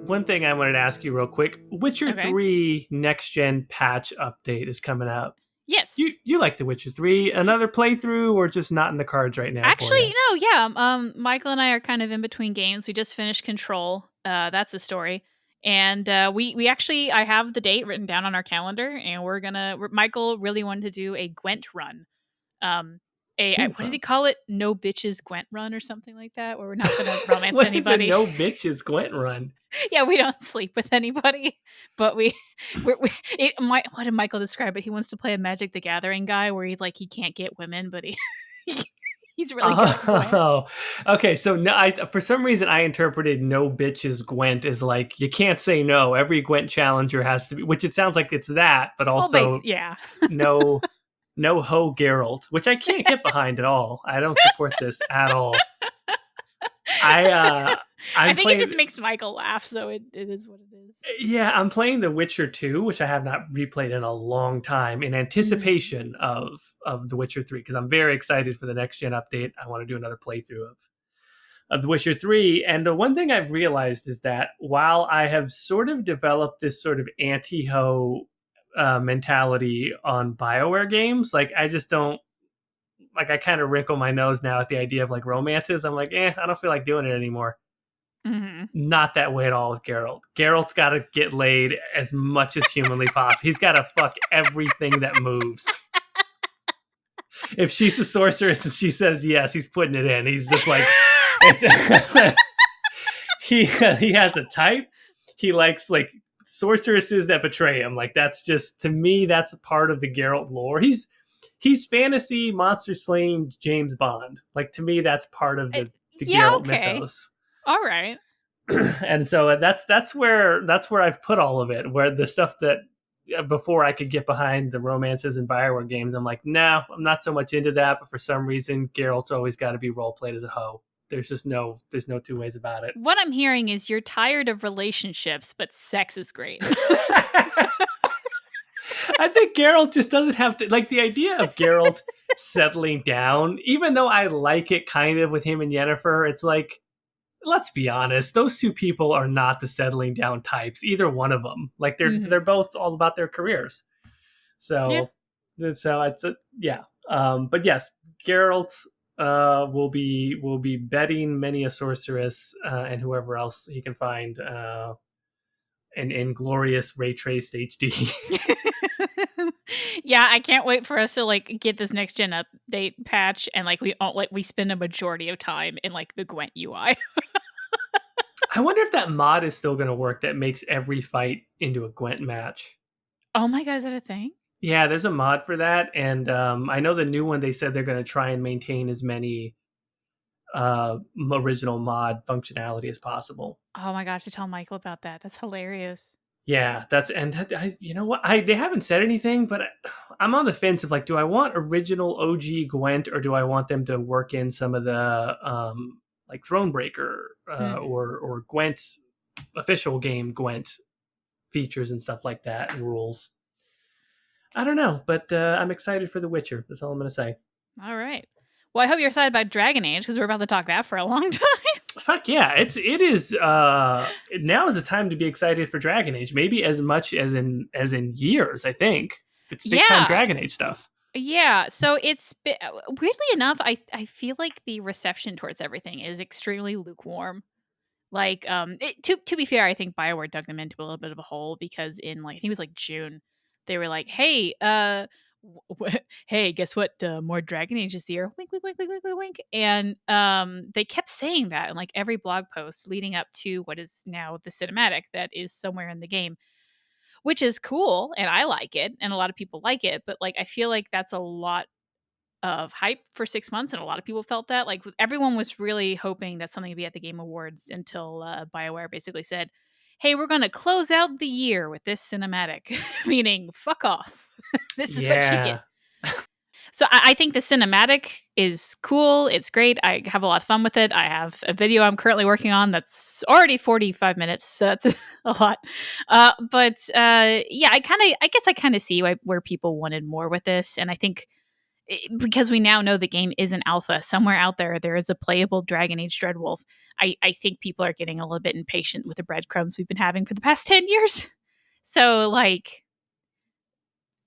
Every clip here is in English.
one thing I wanted to ask you real quick. Witcher Okay. 3 next gen patch update is coming out. Yes. You like The Witcher 3? Another playthrough or just not in the cards right now for Actually, you? no, yeah. Michael and I are kind of in between games. We just finished Control. That's a story. And we actually I have the date written down on our calendar, and Michael really wanted to do a Gwent run. Um, Ooh, what did he fun. call it? No bitches Gwent run or something like that, where we're not gonna romance What is a anybody. no bitches Gwent run? Yeah, we don't sleep with anybody, but what did Michael describe it? He wants to play a Magic the Gathering guy where he's like he can't get women, but he's really good at Gwent. Oh, okay. So no, for some reason I interpreted no bitches Gwent as like you can't say no. Every Gwent challenger has to be, which it sounds like it's that, but Well, also yeah. no, no ho Geralt, which I can't get behind at all. I don't support this at all. I I'm think it playing. just makes Michael laugh, so it is what it is. Yeah, I'm playing The Witcher 2, which I have not replayed in a long time, in Mm. anticipation of The Witcher 3, because I'm very excited for the next gen update. I want to do another playthrough of The Witcher 3. And the one thing I've realized is that while I have sort of developed this sort of anti-ho mentality on Bioware games, like I just don't like I kind of wrinkle my nose now at the idea of like romances. I'm like, I don't feel like doing it anymore. Hmm. Not that way at all with Geralt. Geralt's got to get laid as much as humanly possible. He's got to fuck everything that moves. If she's a sorceress and she says yes, he's putting it in. He's just like, it's he has a type. He likes like sorceresses that betray him. Like that's just to me, that's part of the Geralt lore. He's fantasy monster slaying James Bond. Like to me, that's part of the Yeah, Geralt okay. mythos. All right. And so that's where I've put all of it. Where the stuff that before I could get behind the romances and Bioware games, I'm like, no, I'm not so much into that. But for some reason, Geralt's always got to be role played as a hoe. There's no two ways about it. What I'm hearing is you're tired of relationships, but sex is great. I think Geralt just doesn't have to like the idea of Geralt settling down. Even though I like it kind of with him and Yennefer, it's like let's be honest, those two people are not the settling down types. Either one of them. Like they're Hmm. both all about their careers. Yeah. So it's yeah. But yes, Geralt will be betting many a sorceress and whoever else he can find in glorious ray traced HD. Yeah, I can't wait for us to like get this next gen update patch and we spend a majority of time in like the Gwent UI. I wonder if that mod is still going to work that makes every fight into a Gwent match. Oh my god, is that a thing? Yeah, there's a mod for that, and I know the new one. They said they're going to try and maintain as many original mod functionality as possible. Oh my gosh, to tell Michael about that. That's hilarious. Yeah, you know what? They haven't said anything, but I'm on the fence of like, do I want original OG Gwent or do I want them to work in some of the like Thronebreaker Hmm. or Gwent official game Gwent features and stuff like that and rules. I don't know, but I'm excited for The Witcher. That's all I'm going to say. All right. Well, I hope you're excited about Dragon Age because we're about to talk that for a long time. Fuck yeah! It is. Now is the time to be excited for Dragon Age. Maybe as much as in years. I think it's big time Yeah. Dragon Age stuff. Yeah, so weirdly enough, I feel like the reception towards everything is extremely lukewarm. Like, to be fair, I think Bioware dug them into a little bit of a hole because in like I think it was like June, they were like, "Hey, hey, guess what? More Dragon Age this year." Wink, wink, wink, wink, wink, wink, wink. And they kept saying that in like every blog post leading up to what is now the cinematic that is somewhere in the game, which is cool, and I like it, and a lot of people like it. But like, I feel like that's a lot of hype for 6 months, and a lot of people felt that. Like, everyone was really hoping that something would be at the Game Awards until BioWare basically said, "Hey, we're going to close out the year with this cinematic," meaning fuck off. This is what you get. Yeah, So I think the cinematic is cool. It's great. I have a lot of fun with it. I have a video I'm currently working on that's already 45 minutes, so that's a lot. Yeah, I guess I kind of see where people wanted more with this, and I think because we now know the game is an alpha. Somewhere out there is a playable Dragon Age Dreadwolf. I think people are getting a little bit impatient with the breadcrumbs we've been having for the past 10 years. So, like,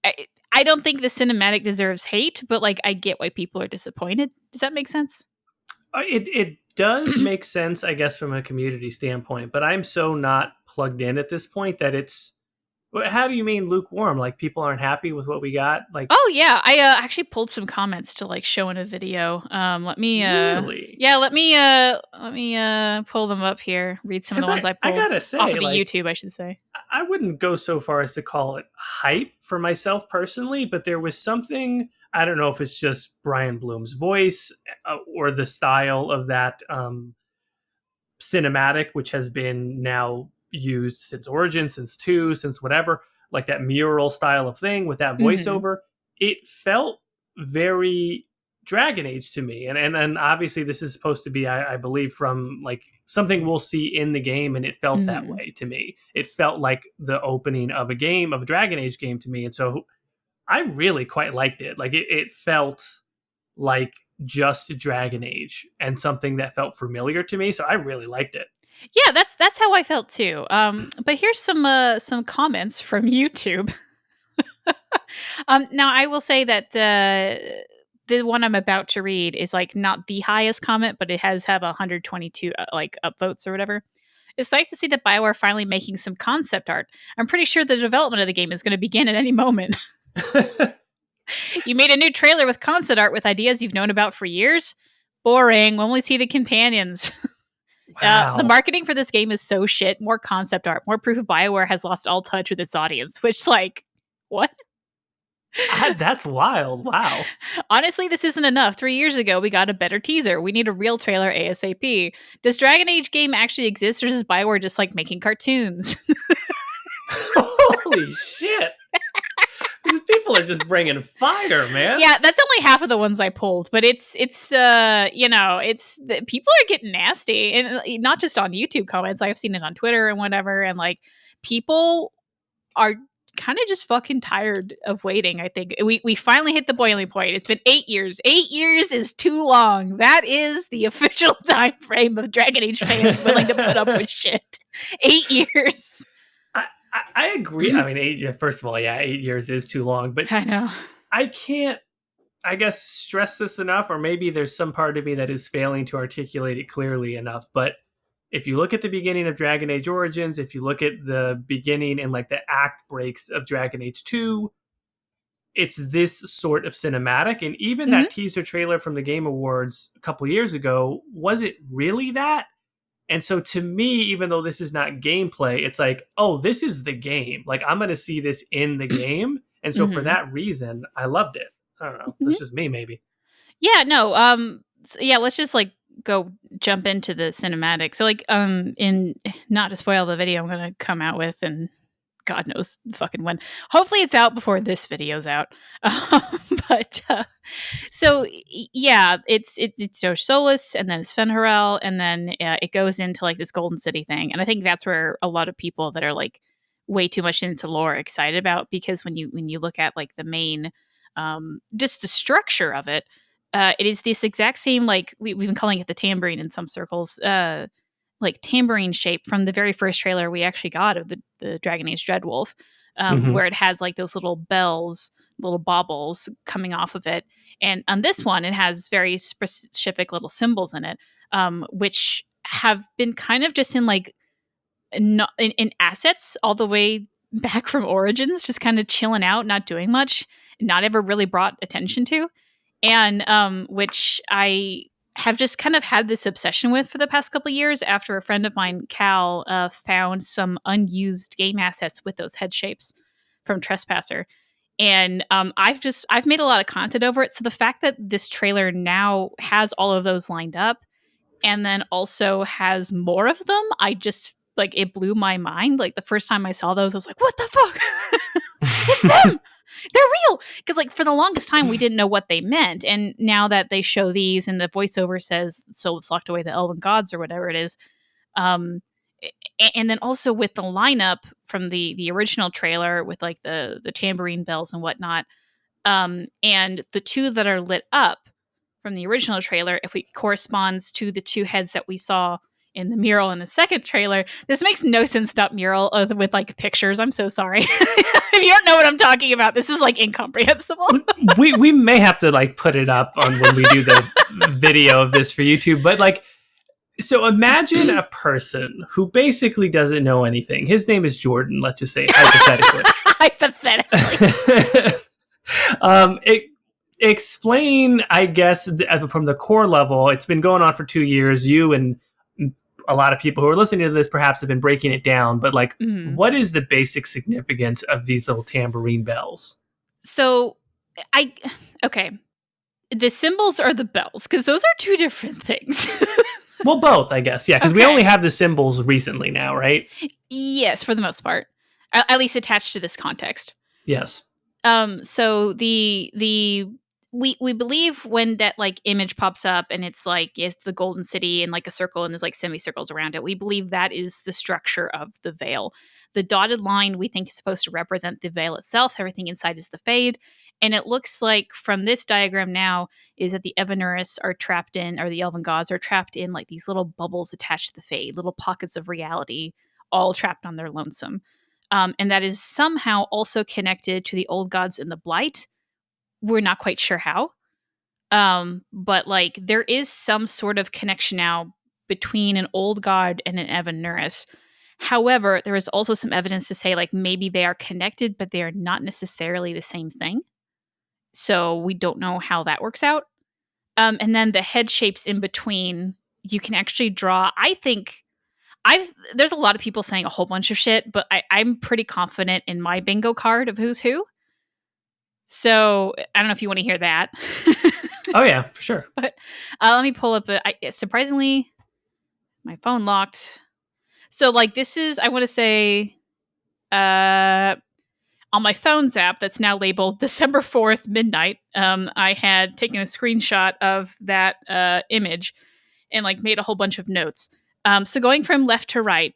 I don't think the cinematic deserves hate, but, like, I get why people are disappointed. Does that make sense? It does make sense, I guess, from a community standpoint, but I'm so not plugged in at this point that it's. How do you mean lukewarm? Like people aren't happy with what we got? Like, Oh yeah, I actually pulled some comments to like show in a video. Let me really? yeah, let me pull them up here. Read some of the Because ones I I pulled gotta off say, of the like, YouTube, I should say. I wouldn't go so far as to call it hype for myself personally, but there was something. I don't know if it's just Brian Bloom's voice or the style of that cinematic, which has been now used since Origin, since 2, since whatever, like that mural style of thing with that Mhm. voiceover. It felt very Dragon Age to me. And obviously this is supposed to be, I believe, from like something we'll see in the game, and it felt that Mhm. way to me. It felt like the opening of a game, of a Dragon Age game to me. And so I really quite liked it. Like it felt like just Dragon Age and something that felt familiar to me. So I really liked it. Yeah, that's how I felt too. But here's some comments from YouTube. Now I will say that the one I'm about to read is like not the highest comment, but it has have 122 like upvotes or whatever. It's nice to see that Bioware finally making some concept art. I'm pretty sure the development of the game is going to begin at any moment. You made a new trailer with concept art with ideas you've known about for years? Boring. We'll only see the companions. The Wow. marketing for this game is so shit. More concept art, more proof of Bioware has lost all touch with its audience, which, like, what? That's wild. Wow. Honestly, this isn't enough. 3 years ago, we got a better teaser. We need a real trailer ASAP. Does Dragon Age game actually exist, or is Bioware just like making cartoons? Holy shit. These people are just bringing fire, man. Yeah, that's only half of the ones I pulled, but it's you know, people are getting nasty, and not just on YouTube comments. I've seen it on Twitter and whatever, and like people are kind of just fucking tired of waiting. I think we finally hit the boiling point. It's been 8 years. 8 years is too long. That is the official time frame of Dragon Age fans willing to put up with shit. 8 years. I agree. I mean, first of all, yeah, 8 years is too long, but I know. I can't, I guess, stress this enough, or maybe there's some part of me that is failing to articulate it clearly enough. But if you look at the beginning of Dragon Age Origins, if you look at the beginning and like the act breaks of Dragon Age 2, it's this sort of cinematic. And even Mhm. that teaser trailer from the Game Awards a couple years ago, was it really that? And so to me, even though this is not gameplay, it's like, oh, this is the game. Like I'm going to see this in the game. And so for Mhm. that reason, I loved it. I don't know. Mhm. That's just me, maybe. Yeah, no. Yeah, let's just like go jump into the cinematic. So like in not to spoil the video I'm going to come out with, and God knows fucking when. Hopefully it's out before this video's out. But so yeah, it's Doge Solus, and then it's Fenharel, and then it goes into like this Golden City thing, and I think that's where a lot of people that are like way too much into lore are excited about, because when you look at like the main, just the structure of it, it is this exact same, like we've been calling it the tambourine in some circles, like tambourine shape from the very first trailer we actually got of the Dragon Age Dreadwolf, Mm-hmm. where it has like those little bells, little baubles coming off of it. And on this one, it has very specific little symbols in it, which have been kind of just in like not in assets all the way back from Origins, just kind of chilling out, not doing much, not ever really brought attention to, and which I have just kind of had this obsession with for the past couple of years after a friend of mine, Cal, found some unused game assets with those head shapes from Trespasser. And I've made a lot of content over it. So the fact that this trailer now has all of those lined up, and then also has more of them, I just like, it blew my mind. Like the first time I saw those, I was like, what the fuck? It's them. They're real. Because like for the longest time we didn't know what they meant. And now that they show these and the voiceover says, so it's locked away the elven gods or whatever it is. Um and then also with the lineup from the original trailer with like the tambourine bells and whatnot, And the two that are lit up from the original trailer, if it corresponds to the two heads that we saw in the mural in the second trailer. This makes no sense without mural with like pictures. I'm so sorry. If you don't know what I'm talking about, this is like incomprehensible. we may have to like put it up on when we do the video of this for YouTube, but like, so imagine a person who basically doesn't know anything. His name is Jordan, let's just say hypothetically. Hypothetically. Explain, I guess, from the core level. It's been going on for 2 years. You and a lot of people who are listening to this perhaps have been breaking it down, but like, what is the basic significance of these little tambourine bells? So, okay. The symbols are the bells, because those are two different things. Well, both, I guess. Yeah, because we only have the symbols recently now, right? Yes, for the most part. At least attached to this context. Yes. So we believe when that like image pops up and it's like it's the golden city and like a circle and there's like semicircles around it, we believe that is the structure of the veil. The dotted line we think is supposed to represent the veil itself. Everything inside is the fade. And it looks like from this diagram now is that the Evanuris are trapped in, or the elven gods are trapped in like these little bubbles attached to the fade, little pockets of reality, all trapped on their lonesome. And that is somehow also connected to the old gods in the Blight. We're not quite sure how. But like there is some sort of connection now between an old god and an Evanuris. However, there is also some evidence to say like maybe they are connected, but they are not necessarily the same thing. So we don't know how that works out. And then the head shapes in between, you can actually draw, I think, there's a lot of people saying a whole bunch of shit, but I'm pretty confident in my bingo card of who's who. So I don't know if you want to hear that. Oh yeah, for sure. But let me pull up. Surprisingly, my phone locked. So like this is, I want to say, on my phone's app that's now labeled December 4th midnight. I had taken a screenshot of that image and like made a whole bunch of notes. So going from left to right,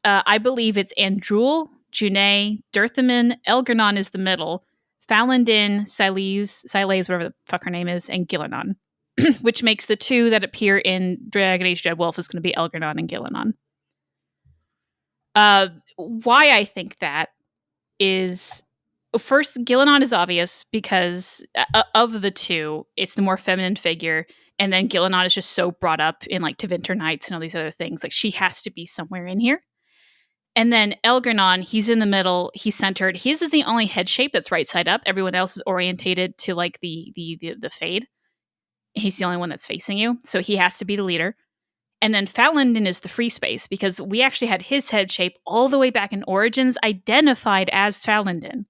I believe it's Andrul, Juné, Dirthaman, Elgernon is the middle, Falandin, Siles, whatever the fuck her name is, and Gillenon, which makes the two that appear in Dragon Age Dreadwolf is going to be Elgernon and Gillenon. Why I think that is, first, Gillenon is obvious because of the two, it's the more feminine figure. And then Gillenon is just so brought up in like Tevinter Nights and all these other things. Like she has to be somewhere in here. And then Elgernon, he's in the middle, he's centered. His is the only head shape that's right side up. Everyone else is orientated to like the fade. He's the only one that's facing you. So he has to be the leader. And then Falandin is the free space because we actually had his head shape all the way back in Origins identified as Falandin.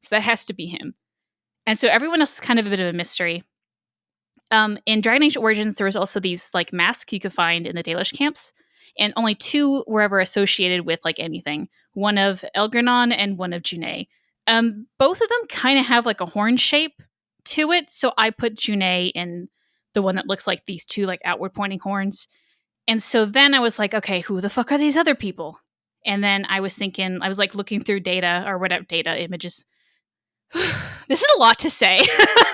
So that has to be him. And so everyone else is kind of a bit of a mystery. In Dragon Age Origins, there was also these like masks you could find in the Dalish camps, and only two were ever associated with like anything. One of Elgernon and one of Juné. Both of them kind of have like a horn shape to it, so I put Juné in the one that looks like these two like outward pointing horns. And so then I was like, okay, who the fuck are these other people? And then I was thinking, I was like looking through data or whatever, data images. This is a lot to say.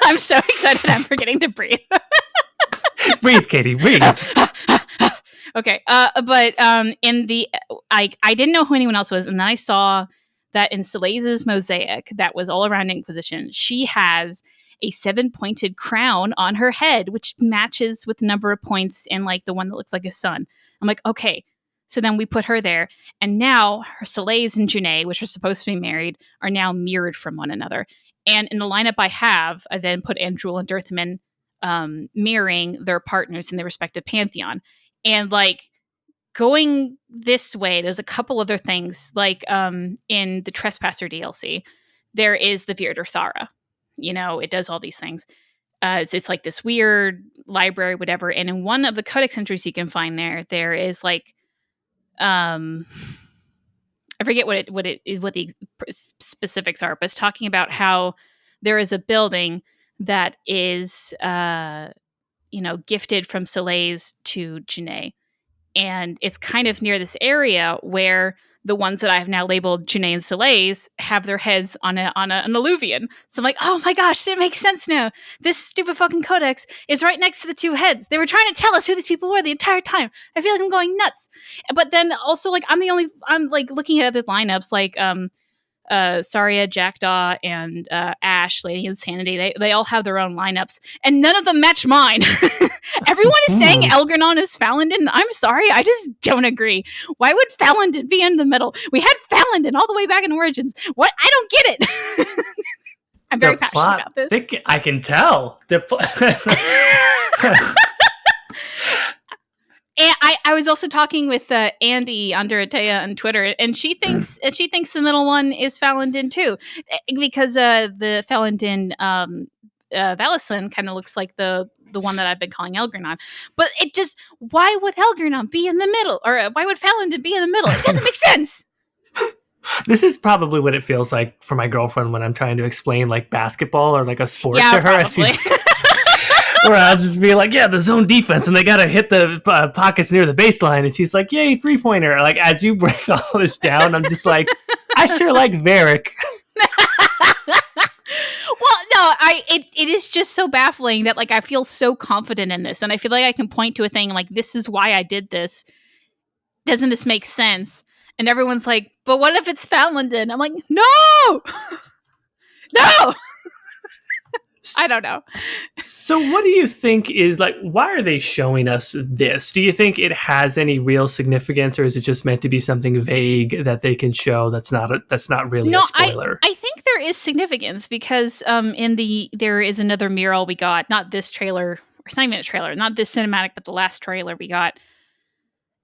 I'm so excited I'm forgetting to breathe. Breathe, Caitie, breathe. Okay. But in the, I didn't know who anyone else was. And then I saw that in Sileza's mosaic that was all around Inquisition, she has a 7-pointed crown on her head, which matches with the number of points in like the one that looks like a sun. I'm like, okay. So then we put her there. And now her Siles and Juné, which are supposed to be married, are now mirrored from one another. And in the lineup I then put Andrul and Dirthaman mirroring their partners in their respective pantheon. And like going this way, there's a couple other things. Like in the Trespasser DLC, there is the Virdr Thara. You know, it does all these things. It's like this weird library, whatever. And in one of the codex entries you can find there is like, I forget what the specifics are, but it's talking about how there is a building that is, gifted from Siles to Juné. And it's kind of near this area where the ones that I have now labeled Janae and Soleil's have their heads on an alluvion. So I'm like, oh my gosh, it makes sense now. This stupid fucking codex is right next to the two heads. They were trying to tell us who these people were the entire time. I feel like I'm going nuts. But then also, like, I'm like looking at the lineups, like Saria, Jackdaw, and Ash, Lady Insanity. They all have their own lineups, and none of them match mine. Everyone is saying Elgernon is Falandin. I'm sorry, I just don't agree. Why would Falandin be in the middle? We had Falandin all the way back in Origins. What? I don't get it. I'm very passionate about this. I can tell. And I was also talking with Andy Anderatea on Twitter, and she thinks the middle one is Falandin too, because the Falandin Valisan kind of looks like the one that I've been calling Elgernon. But it just, why would Elgernon be in the middle, or why would Falandin be in the middle? It doesn't make sense. This is probably what it feels like for my girlfriend when I'm trying to explain like basketball or like a sport to her. Where I'll just be like, yeah, the zone defense, and they got to hit the pockets near the baseline. And she's like, yay, 3-pointer. Like, as you break all this down, I'm just like, I sure like Varric. Well, no, it is just so baffling that, like, I feel so confident in this. And I feel like I can point to a thing like, this is why I did this. Doesn't this make sense? And everyone's like, but what if it's Falandin? I'm like, no! No! I don't know. So what do you think is, like, why are they showing us this? Do you think it has any real significance, or is it just meant to be something vague that they can show that's not really a spoiler? I think there is significance because there is another mural we got, not this trailer, or it's not even a trailer, not this cinematic, but the last trailer we got.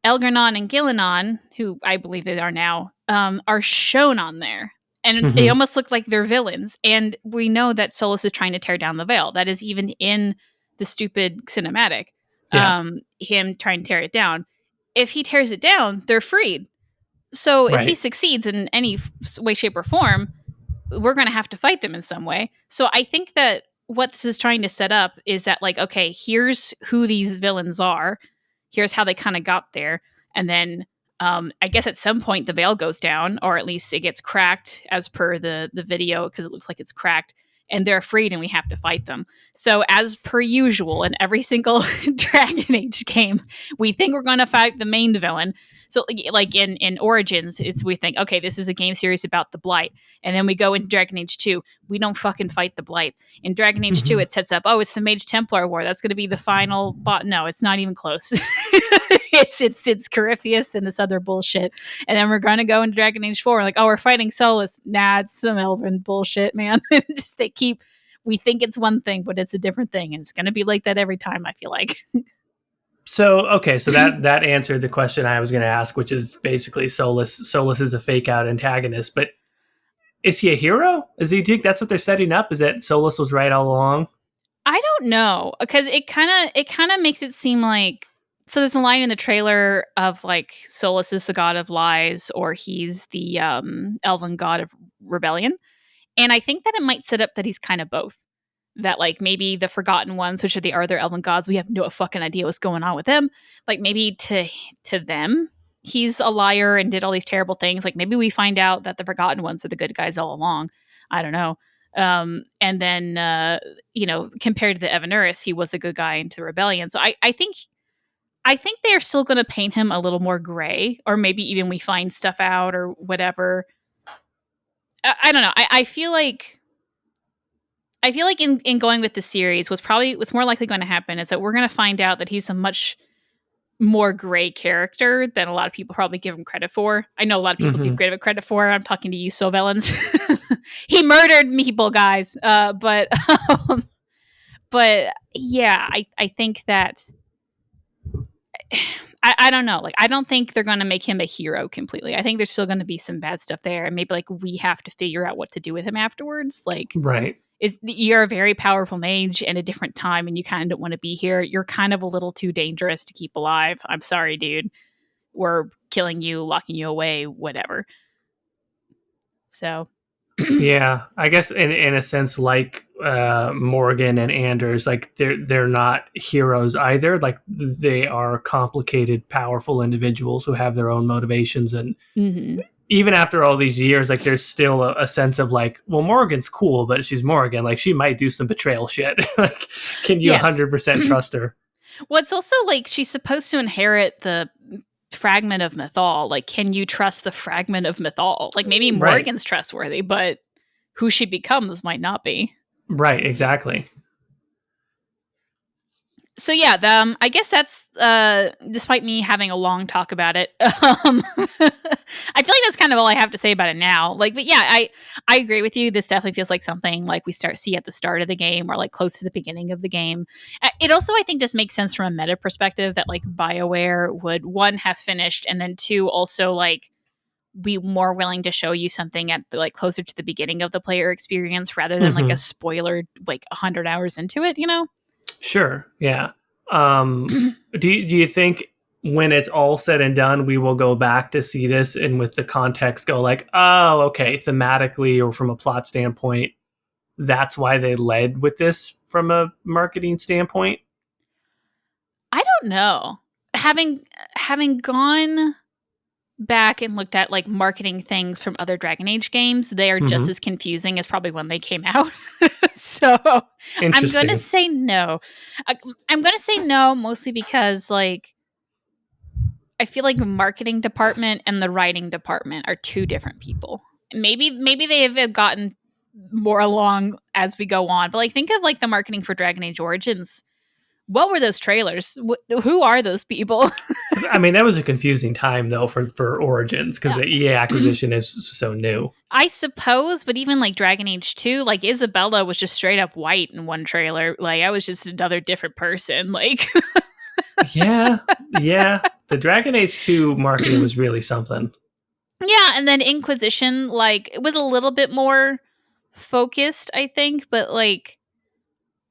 Elgernon and Gillenon, who I believe they are now, are shown on there. And they almost look like they're villains. And we know that Solus is trying to tear down the veil. That is even in the stupid cinematic. Yeah. Him trying to tear it down. If he tears it down, they're freed. So if he succeeds in any way, shape, or form, we're going to have to fight them in some way. So I think that what this is trying to set up is that, like, okay, here's who these villains are. Here's how they kind of got there. And then I guess at some point the veil goes down, or at least it gets cracked as per the video, because it looks like it's cracked, and they're freed and we have to fight them. So as per usual in every single Dragon Age game, we think we're going to fight the main villain. So like in Origins, we think, okay, this is a game series about the Blight. And then we go into Dragon Age 2. We don't fucking fight the Blight. In Dragon Age 2, it sets up, oh, it's the Mage Templar War. That's going to be the final bot. No, it's not even close. It's Corypheus and this other bullshit. And then we're going to go into Dragon Age 4. We're like, oh, we're fighting Solus. Nah, it's some Elven bullshit, man. We think it's one thing, but it's a different thing. And it's going to be like that every time, I feel like. So that answered the question I was going to ask, which is basically Solus is a fake out antagonist, but is he a hero? Do you think that's what they're setting up? Is that Solus was right all along? I don't know, because it kind of makes it seem like, so there's a line in the trailer of like Solus is the god of lies, or he's the elven god of rebellion, and I think that it might set up that he's kind of both. That, like, maybe the Forgotten Ones, which are the other elven gods, we have no fucking idea what's going on with them. Like, maybe to them, he's a liar and did all these terrible things. Like, maybe we find out that the Forgotten Ones are the good guys all along. I don't know. And then, compared to the Evanuris, he was a good guy into the rebellion. So I think they're still going to paint him a little more gray, or maybe even we find stuff out or whatever. I don't know. I feel like in going with the series, what's more likely going to happen is that we're going to find out that he's a much more gray character than a lot of people probably give him credit for. I know a lot of people do give him credit for. I'm talking to you, Sovellans. He murdered people, guys. But yeah, I think that I don't know. Like, I don't think they're going to make him a hero completely. I think there's still going to be some bad stuff there, and maybe like we have to figure out what to do with him afterwards. Like, right. You're a very powerful mage in a different time, and you kind of don't want to be here. You're kind of a little too dangerous to keep alive. I'm sorry, dude. We're killing you, locking you away, whatever. So, yeah, I guess in a sense, like Morgan and Anders, like they're not heroes either. Like, they are complicated, powerful individuals who have their own motivations and even after all these years, like there's still a sense of like, well, Morrigan's cool, but she's Morrigan. Like she might do some betrayal shit. Like, can you Yes. 100% trust her? Well, it's also like she's supposed to inherit the fragment of Mythal. Like, can you trust the fragment of Mythal? Like, maybe Morrigan's trustworthy, but who she becomes might not be. Right, exactly. So yeah, I guess that's despite me having a long talk about it. I feel like that's kind of all I have to say about it now. Like, but yeah, I agree with you. This definitely feels like something like we see at the start of the game or like close to the beginning of the game. It also, I think, just makes sense from a meta perspective that like BioWare would, one, have finished, and then two, also like be more willing to show you something at the, like closer to the beginning of the player experience rather than like a spoiler like 100 hours into it, you know? Sure. Yeah. Do you think when it's all said and done, we will go back to see this and with the context go like, oh, okay, thematically or from a plot standpoint, that's why they led with this from a marketing standpoint? I don't know. Having gone back and looked at like marketing things from other Dragon Age games, they are just as confusing as probably when they came out. So I'm going to say no. I'm going to say no mostly because like I feel like the marketing department and the writing department are two different people. Maybe they have gotten more along as we go on, but like think of like the marketing for Dragon Age Origins. What were those trailers? Who are those people? I mean, that was a confusing time though for Origins because the EA acquisition is so new. I suppose, but even like Dragon Age 2, like Isabella was just straight up white in one trailer. Like I was just another different person. Like yeah. The Dragon Age 2 marketing was really something. Yeah, and then Inquisition, like it was a little bit more focused, I think, but like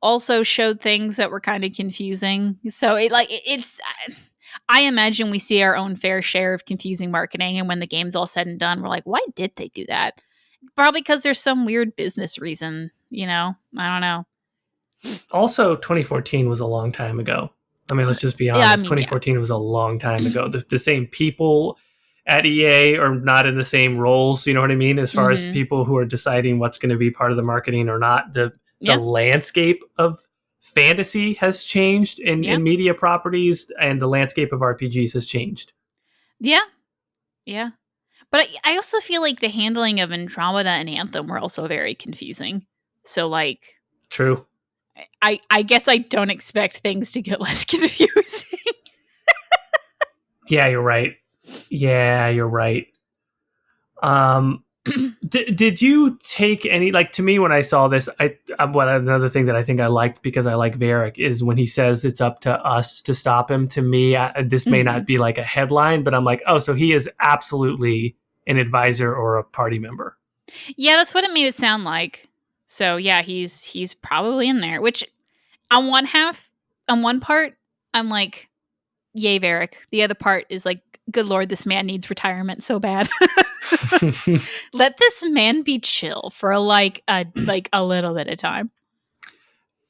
also showed things that were kind of confusing. So it's I imagine we see our own fair share of confusing marketing, and when the game's all said and done, we're like, why did they do that? Probably because there's some weird business reason, you know? I don't know. Also, 2014 was a long time ago. I mean, let's just be honest. 2014 was a long time ago. The same people at EA are not in the same roles, you know what I mean? As far as people who are deciding what's going to be part of the marketing or not. The landscape of fantasy has changed in media properties, and the landscape of RPGs has changed. Yeah. But I also feel like the handling of Andromeda and Anthem were also very confusing. So, like... True. I guess I don't expect things to get less confusing. Yeah, you're right. Did you take any, like, to me when I saw this, another thing that I think I liked because I like Varric is when he says it's up to us to stop him. To me, this may not be like a headline, but I'm like, oh, so he is absolutely an advisor or a party member. Yeah, that's what it made it sound like. So yeah, he's probably in there, which on one part, I'm like, yay, Varric. The other part is like, good Lord, this man needs retirement so bad. Let this man be chill for like a little bit of time.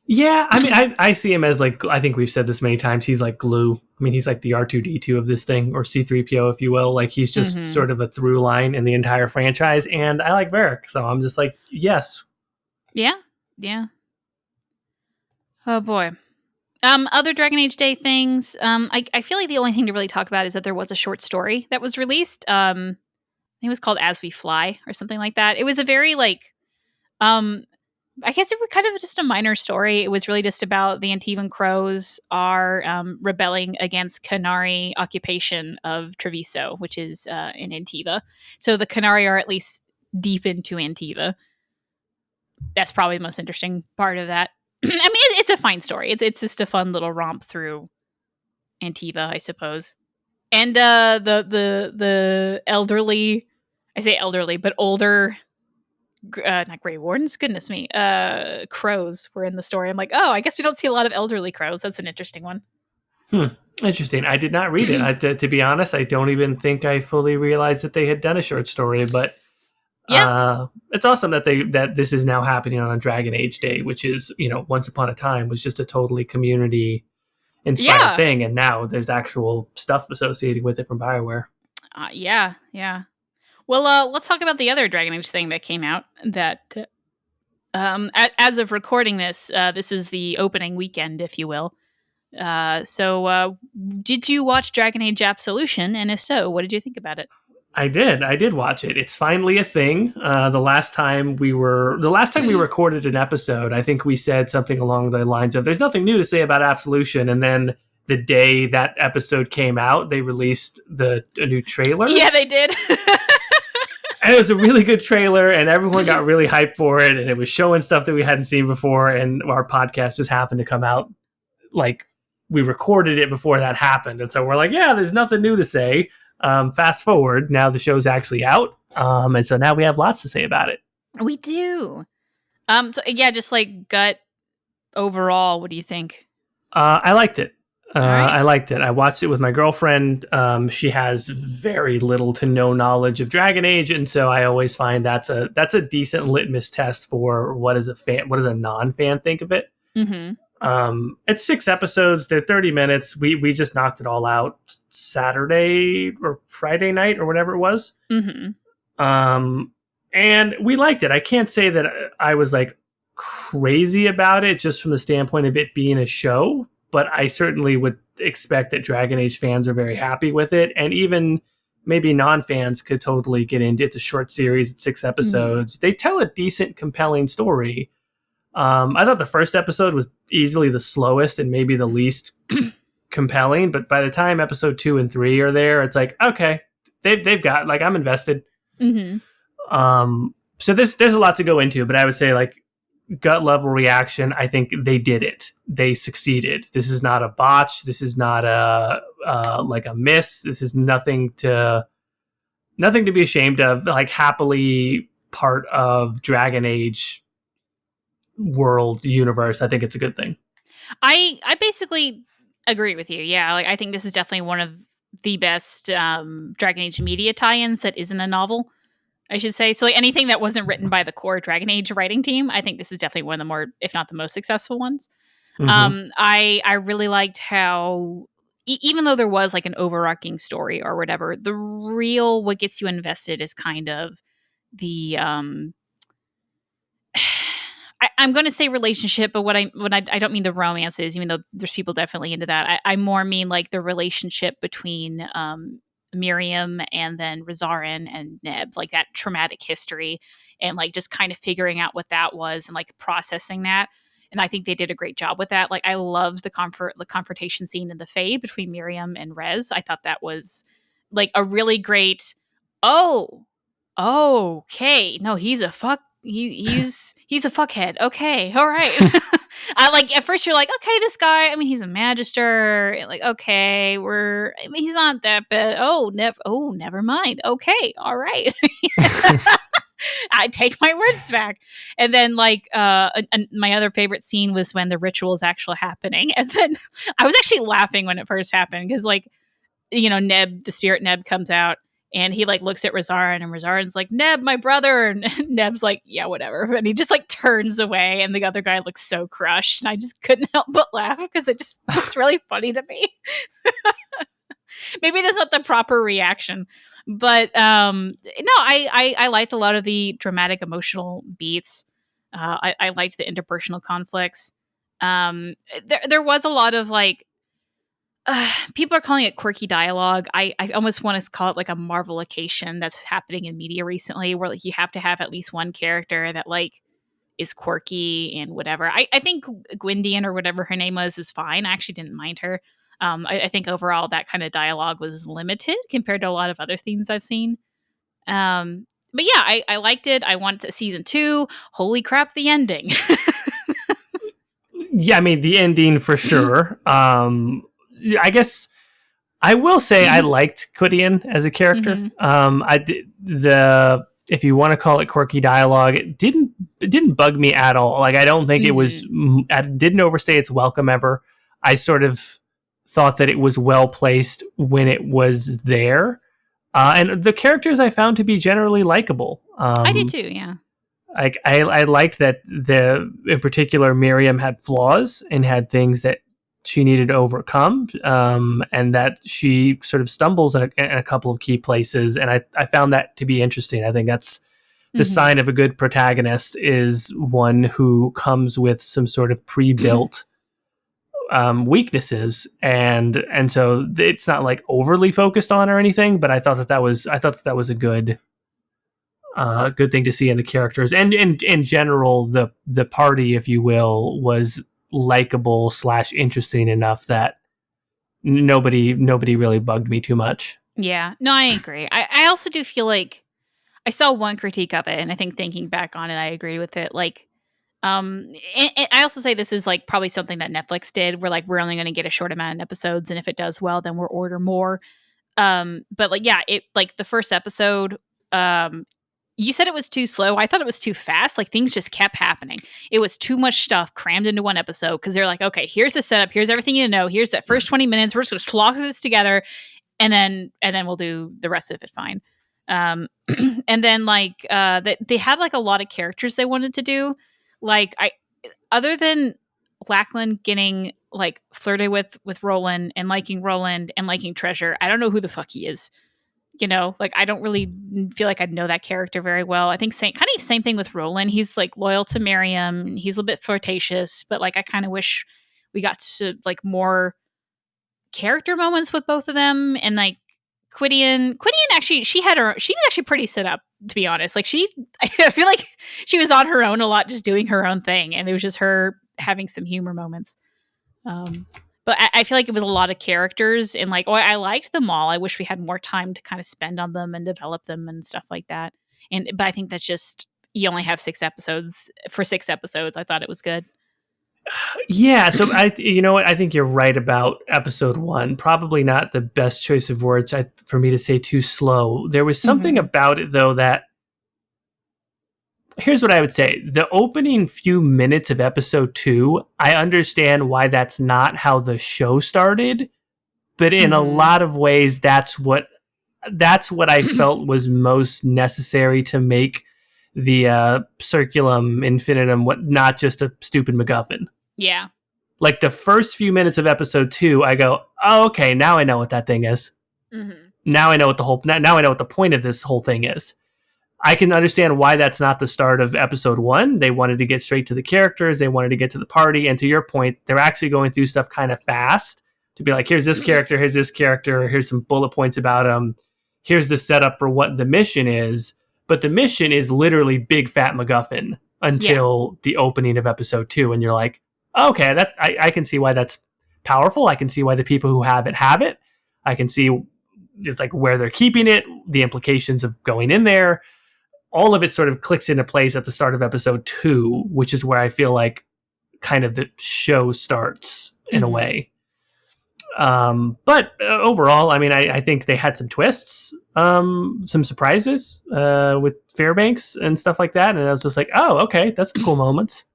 Yeah, I mean, I see him as like, I think we've said this many times, he's like glue. I mean, he's like the R2-D2 of this thing, or C-3PO, if you will. Like, he's just sort of a through line in the entire franchise, and I like Varric, so I'm just like, yes. Yeah. Oh, boy. Other Dragon Age Day things, I feel like the only thing to really talk about is that there was a short story that was released. I think it was called As We Fly, or something like that. It was a very, like, I guess it was kind of just a minor story. It was really just about the Antivan Crows are rebelling against Qunari occupation of Treviso, which is in Antiva. So the Qunari are at least deep into Antiva. That's probably the most interesting part of that. I mean, it's a fine story. It's just a fun little romp through Antiva, I suppose. And the elderly, I say elderly, but older, not Grey Wardens, goodness me, crows were in the story. I'm like, oh, I guess we don't see a lot of elderly crows. That's an interesting one. Interesting. I did not read it. To be honest, I don't even think I fully realized that they had done a short story, but it's awesome that this is now happening on a Dragon Age Day, which is, once upon a time was just a totally community inspired thing, and now there's actual stuff associated with it from BioWare. Yeah. Well, let's talk about the other Dragon Age thing that came out. That, as of recording this, this is the opening weekend, if you will. So, did you watch Dragon Age Absolution? And if so, what did you think about it? I did watch it. It's finally a thing. The last time we recorded an episode, I think we said something along the lines of "There's nothing new to say about Absolution," and then the day that episode came out, they released a new trailer. Yeah, they did. And it was a really good trailer, and everyone got really hyped for it, and it was showing stuff that we hadn't seen before, and our podcast just happened to come out like we recorded it before that happened, and so we're like, yeah, there's nothing new to say. Fast forward, now the show's actually out, and so now we have lots to say about it. We do. So yeah, just like gut overall, what do you think? I liked it. Right. I liked it. I watched it with my girlfriend. She has very little to no knowledge of Dragon Age, and so I always find that's a decent litmus test for what does a non-fan think of it. Mm-hmm. It's 6 episodes. They're 30 minutes. We just knocked it all out Saturday or Friday night or whatever it was. Mm-hmm. And we liked it. I can't say that I was like crazy about it just from the standpoint of it being a show, but I certainly would expect that Dragon Age fans are very happy with it. And even maybe non-fans could totally get into it. It's a short series. It's 6 episodes. Mm-hmm. They tell a decent, compelling story. I thought the first episode was easily the slowest and maybe the least compelling, but by the time episode 2 and 3 are there, it's like, okay, they've got, like, I'm invested. Mm-hmm. So there's a lot to go into, but I would say, like, gut level reaction, I think they did it. They succeeded. This is not a botch. This is not a miss. This is nothing to be ashamed of. Like, happily part of Dragon Age world universe. I think it's a good thing. I basically agree with you. Yeah, like I think this is definitely one of the best Dragon Age media tie-ins that isn't a novel, I should say. So like anything that wasn't written by the core Dragon Age writing team, I think this is definitely one of the more, if not the most successful ones. Mm-hmm. I really liked how even though there was like an overarching story or whatever, the real what gets you invested is kind of the I'm going to say relationship, but what I don't mean the romances, even though there's people definitely into that. I more mean like the relationship between Miriam and then Rezarin and Neb, like that traumatic history, and like just kind of figuring out what that was and like processing that. And I think they did a great job with that. Like I loved the confrontation scene in the Fade between Miriam and Rez. I thought that was like a really great. Oh, okay, no, he's a fuck. He's a fuckhead. Okay, all right. I like at first you're like, okay, this guy. I mean, he's a magister. Like, okay, he's not that bad. Never mind. Okay, all right. I take my words back. And then like, my other favorite scene was when the ritual is actually happening, and then I was actually laughing when it first happened because like, you know, Neb, the spirit Neb comes out. And he like looks at Rezarin and Rezarin's like, Neb, my brother. And Neb's like, yeah, whatever. And he just like turns away. And the other guy looks so crushed. And I just couldn't help but laugh because it's really funny to me. Maybe that's not the proper reaction. But no, I liked a lot of the dramatic emotional beats. I liked the interpersonal conflicts. There was a lot of like, people are calling it quirky dialogue. I almost want to call it like a Marvelication that's happening in media recently, where like you have to have at least one character that like is quirky and whatever. I think Gwydion or whatever her name was is fine. I actually didn't mind her. I think overall that kind of dialogue was limited compared to a lot of other things I've seen. But yeah, I liked it. I want season 2. Holy crap, the ending. Yeah, I mean the ending for sure. I guess I will say I liked Gwydion as a character. Mm-hmm. If you want to call it quirky dialogue, it didn't bug me at all. Like I don't think it was. It didn't overstay its welcome ever. I sort of thought that it was well placed when it was there, and the characters I found to be generally likable. I did too. Yeah. Like I liked that in particular Miriam had flaws and had things that she needed to overcome, and that she sort of stumbles in a couple of key places. And I found that to be interesting. I think that's the sign of a good protagonist, is one who comes with some sort of pre-built weaknesses, and so it's not like overly focused on or anything. But I thought that was a good thing to see in the characters, and in general, the party, if you will, was likable / interesting enough that nobody really bugged me too much. Yeah, no, I agree. I also do feel like I saw one critique of it, and I think thinking back on it, I agree with it. Like, and I also say this is like probably something that Netflix did, where like we're only going to get a short amount of episodes, and if it does well, then we'll order more. But like, yeah, it like the first episode, you said it was too slow. I thought it was too fast. Like things just kept happening. It was too much stuff crammed into one episode, because they're like, okay, here's the setup, here's everything you know, here's that first 20 minutes. We're just going to slog this together, and then we'll do the rest of it fine. And then like they had like a lot of characters they wanted to do. Like other than Lackland getting like flirted with Roland and liking Treasure, I don't know who the fuck he is. You know, like I don't really feel like I'd know that character very well. I think same thing with Roland. He's like loyal to Miriam. He's a little bit flirtatious, but like I kind of wish we got to like more character moments with both of them. And like Quidian actually, she was actually pretty set up, to be honest. Like I feel like she was on her own a lot, just doing her own thing, and it was just her having some humor moments. But I feel like it was a lot of characters, and like, I liked them all. I wish we had more time to kind of spend on them and develop them and stuff like that. But I think that's just, you only have 6 episodes. For 6 episodes, I thought it was good. Yeah, so you know what? I think you're right about episode 1. Probably not the best choice of words for me to say too slow. There was something about it, though, that... Here's what I would say. The opening few minutes of episode 2, I understand why that's not how the show started, but in a lot of ways, that's what I felt was most necessary to make the Circulum Infinitum not just a stupid MacGuffin. Yeah. Like the first few minutes of episode 2, I go, oh, okay, now I know what that thing is. Now I know what now I know what the point of this whole thing is. I can understand why that's not the start of episode 1. They wanted to get straight to the characters. They wanted to get to the party. And to your point, they're actually going through stuff kind of fast to be like, here's this character, here's some bullet points about them. Here's the setup for what the mission is. But the mission is literally big fat MacGuffin until the opening of episode 2. And you're like, okay, I can see why that's powerful. I can see why the people who have it. I can see it's like where they're keeping it, the implications of going in there. All of it sort of clicks into place at the start of episode 2, which is where I feel like kind of the show starts in a way. But overall, I mean, I think they had some twists, some surprises with Fairbanks and stuff like that. And I was just like, oh, okay, that's some cool moments.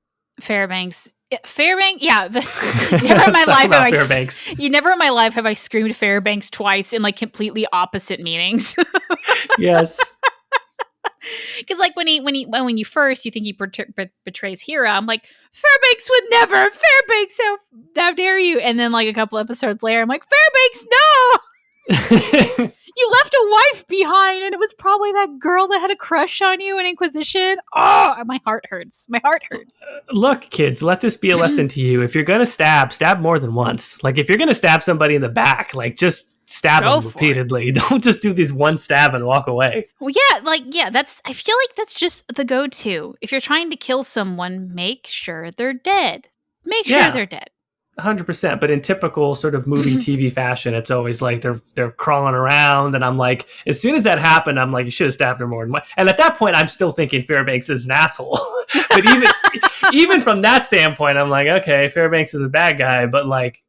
Fairbanks, yeah. Never in my life have I screamed Fairbanks twice in like completely opposite meanings. Yes. Because like when you first you think he betrays Hera, I'm like, Fairbanks would never. Fairbanks, how dare you? And then like a couple episodes later, I'm like, Fairbanks, no. You left a wife behind, and it was probably that girl that had a crush on you in Inquisition. Oh, my heart hurts. Look, kids, let this be a lesson to you. If you're gonna stab more than once. Like if you're gonna stab somebody in the back, like just stab them repeatedly. Don't just do this one stab and walk away. Well, yeah, I feel like that's just the go-to. If you're trying to kill someone, make sure they're dead. Make sure they're dead. 100%. But in typical sort of movie TV fashion, it's always like they're crawling around, and I'm like, as soon as that happened, I'm like, you should have stabbed her more than one. And at that point, I'm still thinking Fairbanks is an asshole. But even from that standpoint, I'm like, okay, Fairbanks is a bad guy, but like,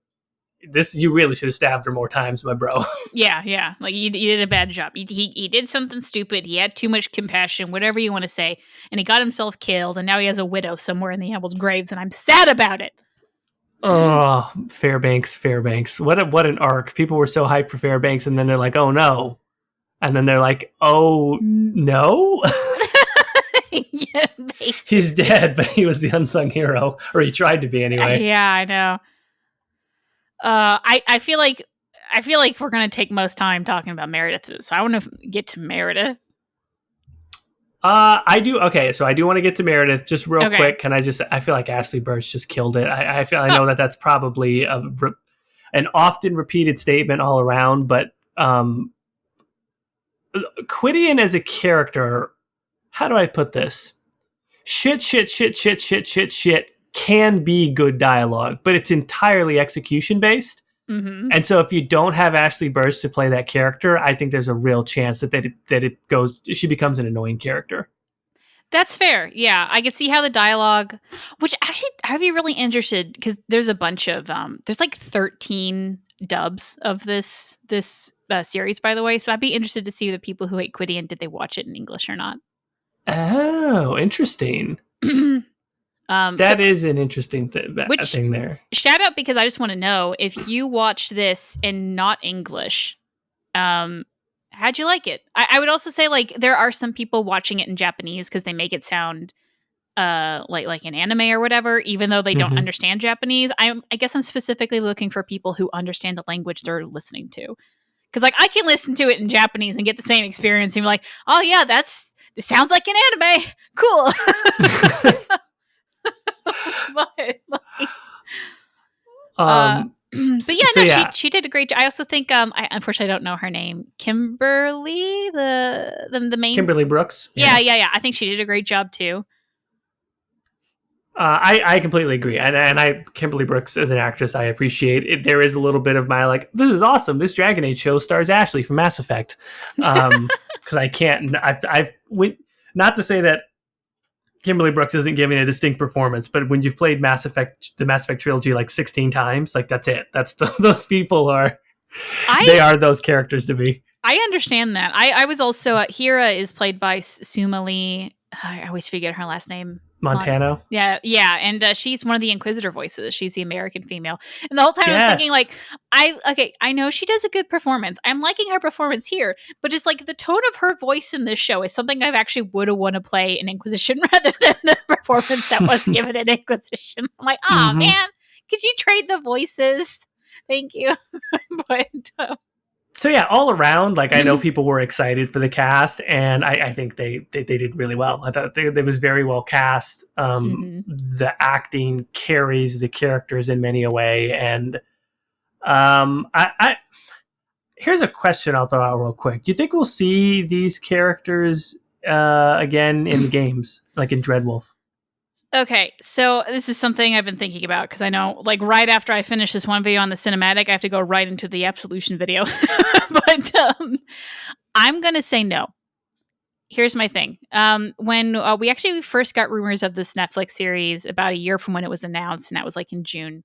this, you really should have stabbed her more times, my bro. Yeah. Like you did a bad job. He did something stupid. He had too much compassion, whatever you want to say, and he got himself killed. And now he has a widow somewhere in the Amble's graves, and I'm sad about it. Oh, Fairbanks! What an arc! People were so hyped for Fairbanks, and then they're like, "Oh no," and then they're like, "Oh no." Yeah, he's dead, but he was the unsung hero, or he tried to be anyway. Yeah, I know. I feel like we're gonna take most time talking about Meredith, so I want to get to Meredith. I do. Okay, so I do want to get to Meredith just real Okay. quick. Can I just? I feel like Ashley Burch just killed it. I know that that's probably an often repeated statement all around, but Quidian as a character, how do I put this? Shit can be good dialogue, but it's entirely execution based. Mm-hmm. And so if you don't have Ashley Burch to play that character, I think there's a real chance that she becomes an annoying character. That's fair. Yeah, I could see how the dialogue, which actually I'd be really interested because there's a bunch of there's like 13 dubs of this series, by the way. So I'd be interested to see the people who hate Quidian, did they watch it in English or not? Oh, interesting. That is an interesting thing there. Shout out, because I just want to know if you watched this in not English, how'd you like it? I would also say, like, there are some people watching it in Japanese because they make it sound like an anime or whatever, even though they don't understand Japanese. I guess I'm specifically looking for people who understand the language they're listening to, because like I can listen to it in Japanese and get the same experience and be like, oh yeah, it sounds like an anime, cool. But she did a great job. I also think I unfortunately don't know her name. Kimberly, the main Kimberly Brooks. Yeah. I think she did a great job too. I completely agree, and Kimberly Brooks as an actress, I appreciate it. There is a little bit of my like, this is awesome. This Dragon Age show stars Ashley from Mass Effect, because I can't. I've not to say that Kimberly Brooks isn't giving a distinct performance, but when you've played the Mass Effect trilogy like 16 times, like that's it. That's those people they are those characters to me. I understand that. I was also Hera is played by Sumali. I always forget her last name. Montano. Yeah, and she's one of the Inquisitor voices. She's the American female, and the whole time I was thinking, like, I know she does a good performance. I'm liking her performance here, but just like the tone of her voice in this show is something I've actually would have want to play in Inquisition rather than the performance that was given in Inquisition. I'm like, man, could you trade the voices? Thank you, but. So yeah, all around, like I know people were excited for the cast, and I think they did really well. I thought it was very well cast. The acting carries the characters in many a way, and here's a question I'll throw out real quick. Do you think we'll see these characters again in the games, like in Dreadwolf? Okay, so this is something I've been thinking about, because I know, like, right after I finish this one video on the cinematic, I have to go right into the Absolution video. But I'm going to say no. Here's my thing. When we actually first got rumors of this Netflix series about a year from when it was announced, and that was like in June.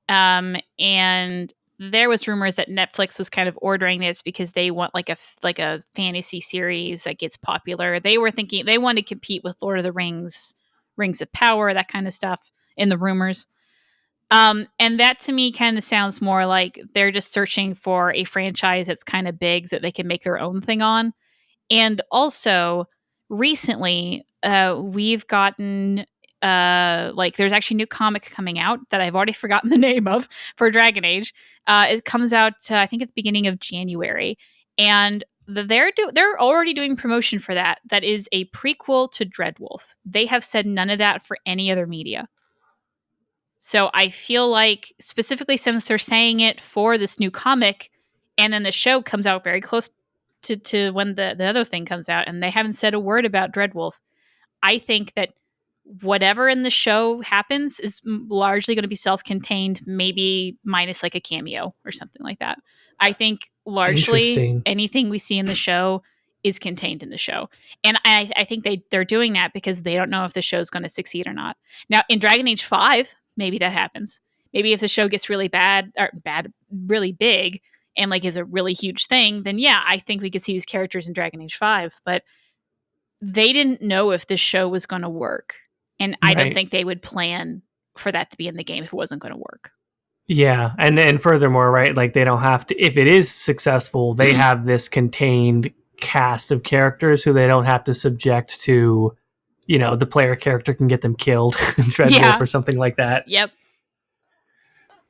And there was rumors that Netflix was kind of ordering this because they want like a fantasy series that gets popular. They were thinking they wanted to compete with Lord of the Rings, Rings of Power, that kind of stuff in the rumors. And that to me kind of sounds more like they're just searching for a franchise that's kind of big that they can make their own thing on. And also recently, we've gotten like there's actually a new comic coming out that I've already forgotten the name of for Dragon Age. It comes out I think at the beginning of January, and they're already doing promotion for that. That is a prequel to Dreadwolf. They have said none of that for any other media. So I feel like, specifically since they're saying it for this new comic, and then the show comes out very close to when the other thing comes out, and they haven't said a word about Dreadwolf, I think that whatever in the show happens is largely going to be self-contained, maybe minus like a cameo or something like that. I think largely anything we see in the show is contained in the show. And I think they're doing that because they don't know if the show's going to succeed or not. Now, in Dragon Age 5, maybe that happens. Maybe if the show gets really really big and like is a really huge thing, then yeah, I think we could see these characters in Dragon Age 5. But they didn't know if this show was going to work. And I don't think they would plan for that to be in the game if it wasn't going to work. Yeah, and furthermore, right, like they don't have to, if it is successful, they have this contained cast of characters who they don't have to subject to, the player character can get them killed in Dreadwolf or something like that. Yep.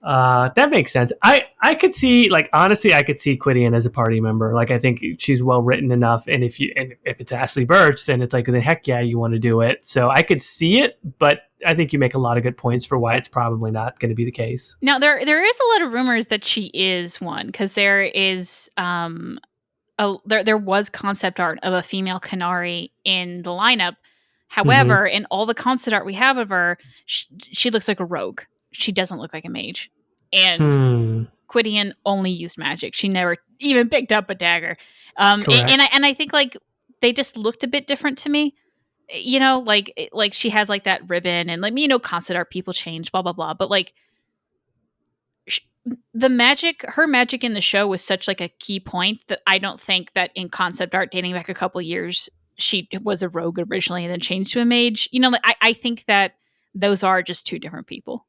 That makes sense. I could see, like, honestly, I could see Quidian as a party member. Like, I think she's well written enough, and if it's Ashley Birch, then it's like, then heck yeah, you want to do it. So I could see it, but I think you make a lot of good points for why it's probably not going to be the case. Now there is a lot of rumors that she is one, because there is there was concept art of a female Canary in the lineup. However, in all the concept art we have of her, she looks like a rogue. She doesn't look like a mage. And Quidian only used magic. She never even picked up a dagger. And I think like they just looked a bit different to me. You know, like she has like that ribbon, and like, you know, concept art people change, blah blah blah. But like the magic, her magic in the show was such like a key point that I don't think that in concept art dating back a couple years she was a rogue originally and then changed to a mage. You know, like I think that those are just two different people.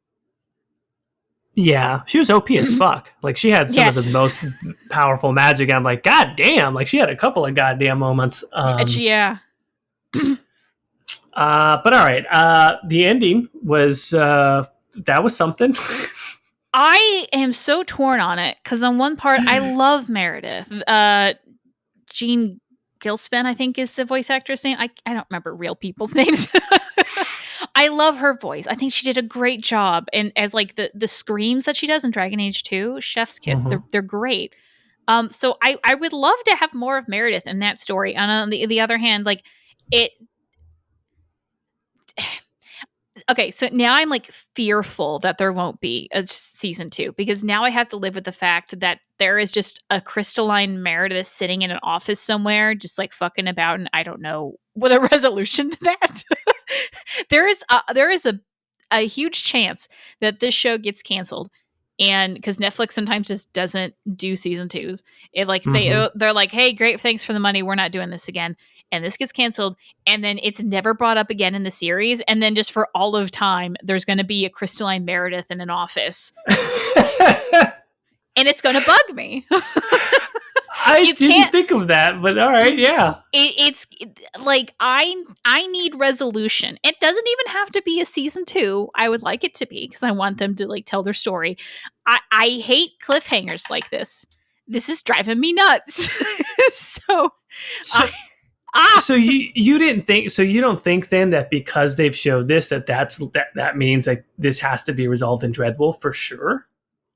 Yeah, she was OP as fuck. Like, she had some of the most powerful magic. I'm like, god damn. Like, she had a couple of goddamn moments. Yeah. But all right. The ending was that was something. I am so torn on it because on one part I love Meredith. Jean Gilspin, I think, is the voice actress name. I don't remember real people's names. I love her voice. I think she did a great job, and as like the screams that she does in Dragon Age 2, Chef's Kiss, they're great. So I would love to have more of Meredith in that story. And on the other hand, like it. Okay, so now I'm like fearful that there won't be a season 2, because now I have to live with the fact that there is just a crystalline Meredith sitting in an office somewhere, just like fucking about, and I don't know what a resolution to that. there is a huge chance that this show gets canceled, and because Netflix sometimes just doesn't do season 2s, it like they're like, hey, great, thanks for the money, we're not doing this again. And this gets canceled, and then it's never brought up again in the series. And then just for all of time, there's going to be a crystalline Meredith in an office. And it's going to bug me. I didn't think of that, but all right, yeah. It's like, I need resolution. It doesn't even have to be a season 2. I would like it to be, because I want them to like tell their story. I hate cliffhangers like this. This is driving me nuts. So so you didn't think, so you don't think then that because they've showed this that means like this has to be resolved in Dreadwolf for sure?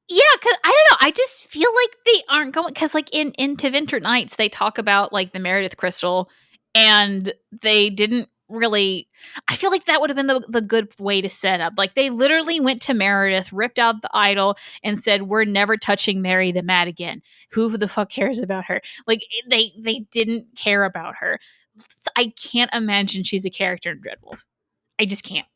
Yeah, because I don't know, I just feel like they aren't going, because like in Winter Nights they talk about like the Meredith crystal, and they didn't really. I feel like that would have been the good way to set up. Like, they literally went to Meredith, ripped out the idol, and said, we're never touching Mary the Mad again. Who the fuck cares about her? Like, they didn't care about her. So I can't imagine she's a character in Dreadwolf. I just can't.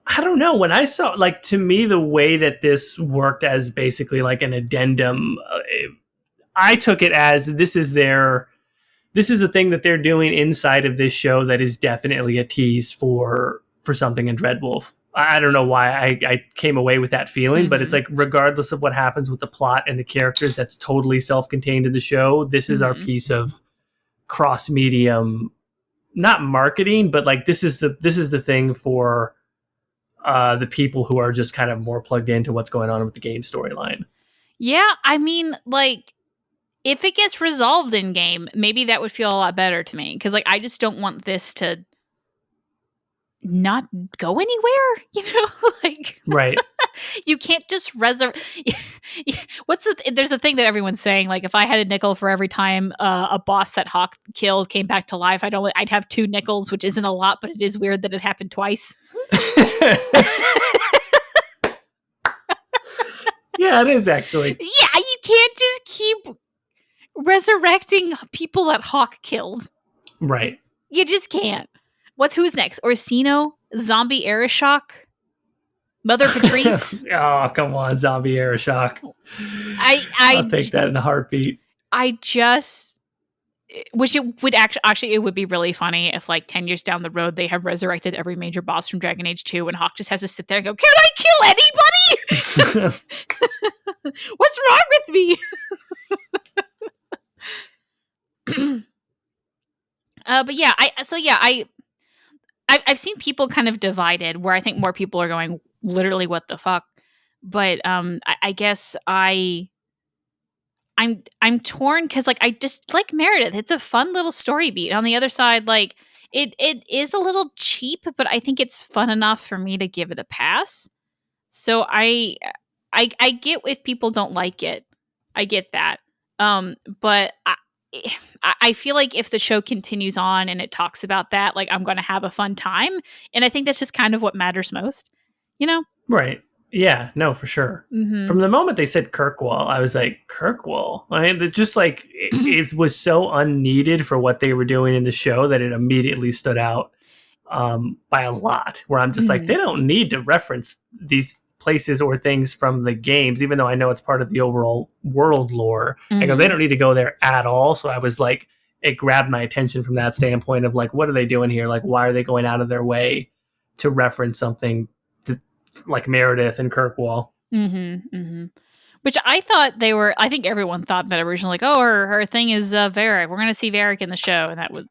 I don't know. When I saw, like, to me, the way that this worked as basically like an addendum, I took it as this is a thing that they're doing inside of this show that is definitely a tease for something in Dreadwolf. I don't know why I came away with that feeling, but it's like, regardless of what happens with the plot and the characters, that's totally self-contained in the show. This is our piece of cross-medium, not marketing, but like this is the thing for the people who are just kind of more plugged into what's going on with the game storyline. Yeah, I mean, like, if it gets resolved in game, maybe that would feel a lot better to me. Because, like, I just don't want this to not go anywhere, you know? Like, right. You can't just resurrect. There's a thing that everyone's saying, like, if I had a nickel for every time a boss that Hawk killed came back to life, I'd have 2 nickels, which isn't a lot, but it is weird that it happened twice. Yeah, it is actually. Yeah, you can't just keep resurrecting people that Hawk killed. Right. You just can't. Who's next? Orsino? Zombie Arishok? Mother Patrice? Oh, come on, Zombie Arishok. I'll take that in a heartbeat. I just wish it would actually, it would be really funny if, like, 10 years down the road they have resurrected every major boss from Dragon Age 2 and Hawk just has to sit there and go, can I kill anybody? What's wrong with me? But yeah, I've seen people kind of divided, where I think more people are going, literally, what the fuck? But I guess I'm torn because like I just like Meredith. It's a fun little story beat. On the other side, like it is a little cheap, but I think it's fun enough for me to give it a pass. So I get if people don't like it. I get that. But I feel like if the show continues on and it talks about that, like I'm going to have a fun time, and I think that's just kind of what matters most, you know? Right. Yeah, no, for sure. Mm-hmm. From the moment they said Kirkwall, I was like, Kirkwall? I mean, it just like, it was so unneeded for what they were doing in the show that it immediately stood out by a lot, where I'm just like, they don't need to reference these places or things from the games, even though I know it's part of the overall world lore. I go, they don't need to go there at all. So I was like, it grabbed my attention from that standpoint of like, what are they doing here? Like, why are they going out of their way to reference something like Meredith and Kirkwall? Which I thought they were. I think everyone thought that originally, like, oh, her thing is Varric. We're going to see Varric in the show, and that was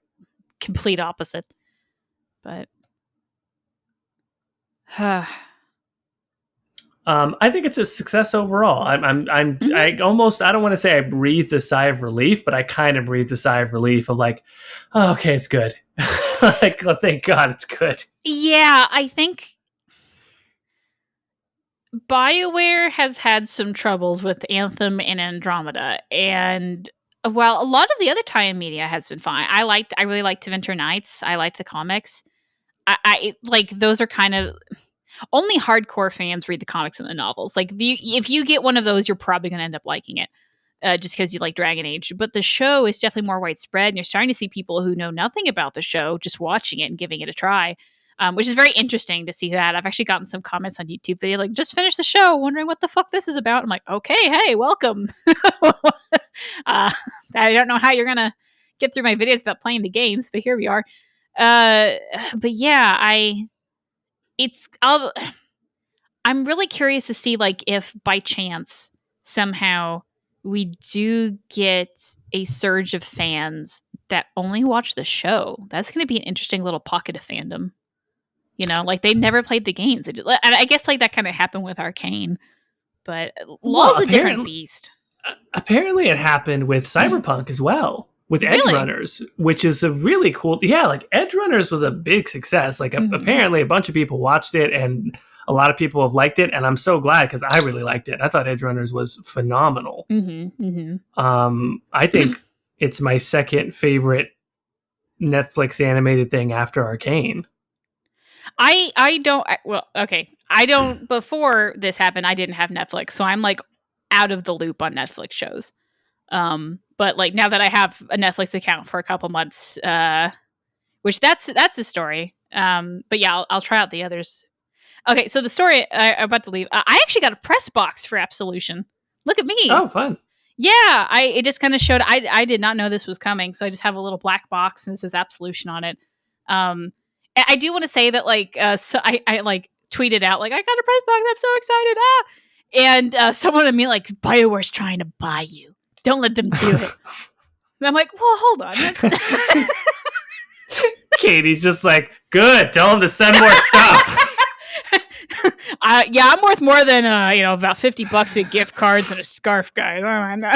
complete opposite. But I think it's a success overall. I almost, I don't want to say I breathed a sigh of relief, but I kind of breathed a sigh of relief of like, oh, okay, it's good. Like, oh, thank God it's good. Yeah, I think Bioware has had some troubles with Anthem and Andromeda, and while a lot of the other tie-in media has been fine, I really liked Winter Nights. I liked the comics. I like those are kind of only hardcore fans read the comics and the novels. Like if you get one of those, you're probably going to end up liking it, just because you like Dragon Age. But the show is definitely more widespread, and you're starting to see people who know nothing about the show just watching it and giving it a try. Which is very interesting to see that. I've actually gotten some comments on YouTube video like, just finished the show, wondering what the fuck this is about. I'm like, okay, hey, welcome. I don't know how you're going to get through my videos without playing the games, but here we are. But yeah, I'm really curious to see like if by chance somehow we do get a surge of fans that only watch the show. That's going to be an interesting little pocket of fandom. You know, like they never played the games. And I guess like that kind of happened with Arcane, but LoL's a different beast. Apparently it happened with Cyberpunk as well, with Edgerunners, which is a really cool. Yeah, like Edgerunners was a big success. Like apparently a bunch of people watched it and a lot of people have liked it. And I'm so glad because I really liked it. I thought Edgerunners was phenomenal. I think it's my second favorite Netflix animated thing after Arcane. I don't, before this happened, I didn't have Netflix, so I'm like out of the loop on Netflix shows. But like now that I have a Netflix account for a couple months, which that's a story. But yeah, I'll try out the others. Okay, so the story I'm about to leave. I actually got a press box for Absolution. Look at me. Oh, fun. Yeah, it just kind of showed. I did not know this was coming, so I just have a little black box and it says Absolution on it. I do want to say that, like, so I like tweeted out, like, I got a press box. I'm so excited. And someone to me, like, BioWare's trying to buy you. Don't let them do it. And I'm like, well, hold on. Caitie's just like, good. Tell them to send more stuff. Yeah, I'm worth more than, about $50 in gift cards and a scarf, guys. Well,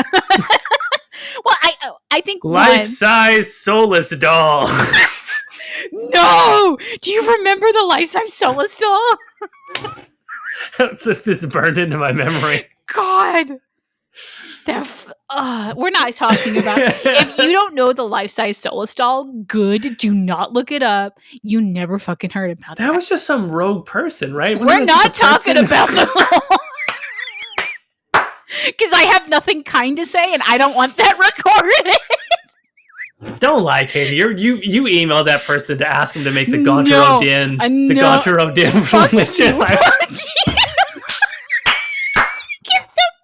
I think life-size soulless doll. No! Do you remember the life-size soulless doll? It's burned into my memory. God. We're not talking about if you don't know the life-size soulless doll, good, do not look it up. You never fucking heard about that. That was just some rogue person, right? We're not talking about the because I have nothing kind to say and I don't want that recorded. Don't lie, Caitie. You emailed that person to ask him to make the Gaunter Odin, the Gaunter Odin from Witcher. Get the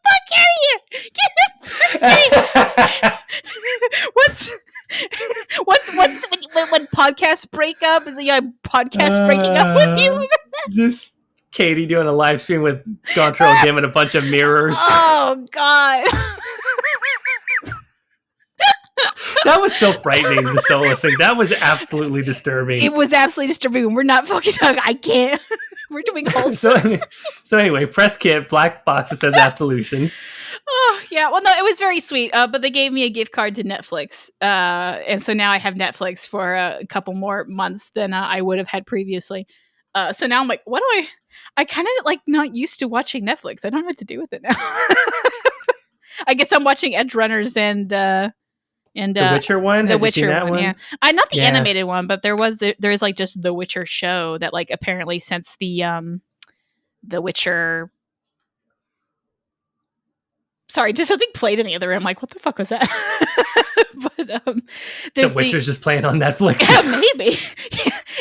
fuck out of here! Get the fuck out of here! What's when podcasts break up? Is a podcast breaking up with you? This Caitie doing a live stream with Gaunter Odin and a bunch of mirrors. Oh God. That was so frightening, the soulless thing. That was absolutely disturbing. It was absolutely disturbing. We're not fucking talking. I can't. We're doing wholesome. so anyway, press kit, black box that says Absolution. Oh, yeah. Well, no, it was very sweet. But they gave me a gift card to Netflix. And so now I have Netflix for a couple more months than I would have had previously. So now I'm like, what do I kind of like not used to watching Netflix. I don't know what to do with it now. I guess I'm watching Edge Runners and the Witcher one. The Have Witcher you seen that one? Yeah. Not the animated one, but there is like just the Witcher show that like apparently since the Witcher. Sorry, just something played in the other room. I'm like, what the fuck was that? But The Witcher's just playing on Netflix. Yeah, maybe.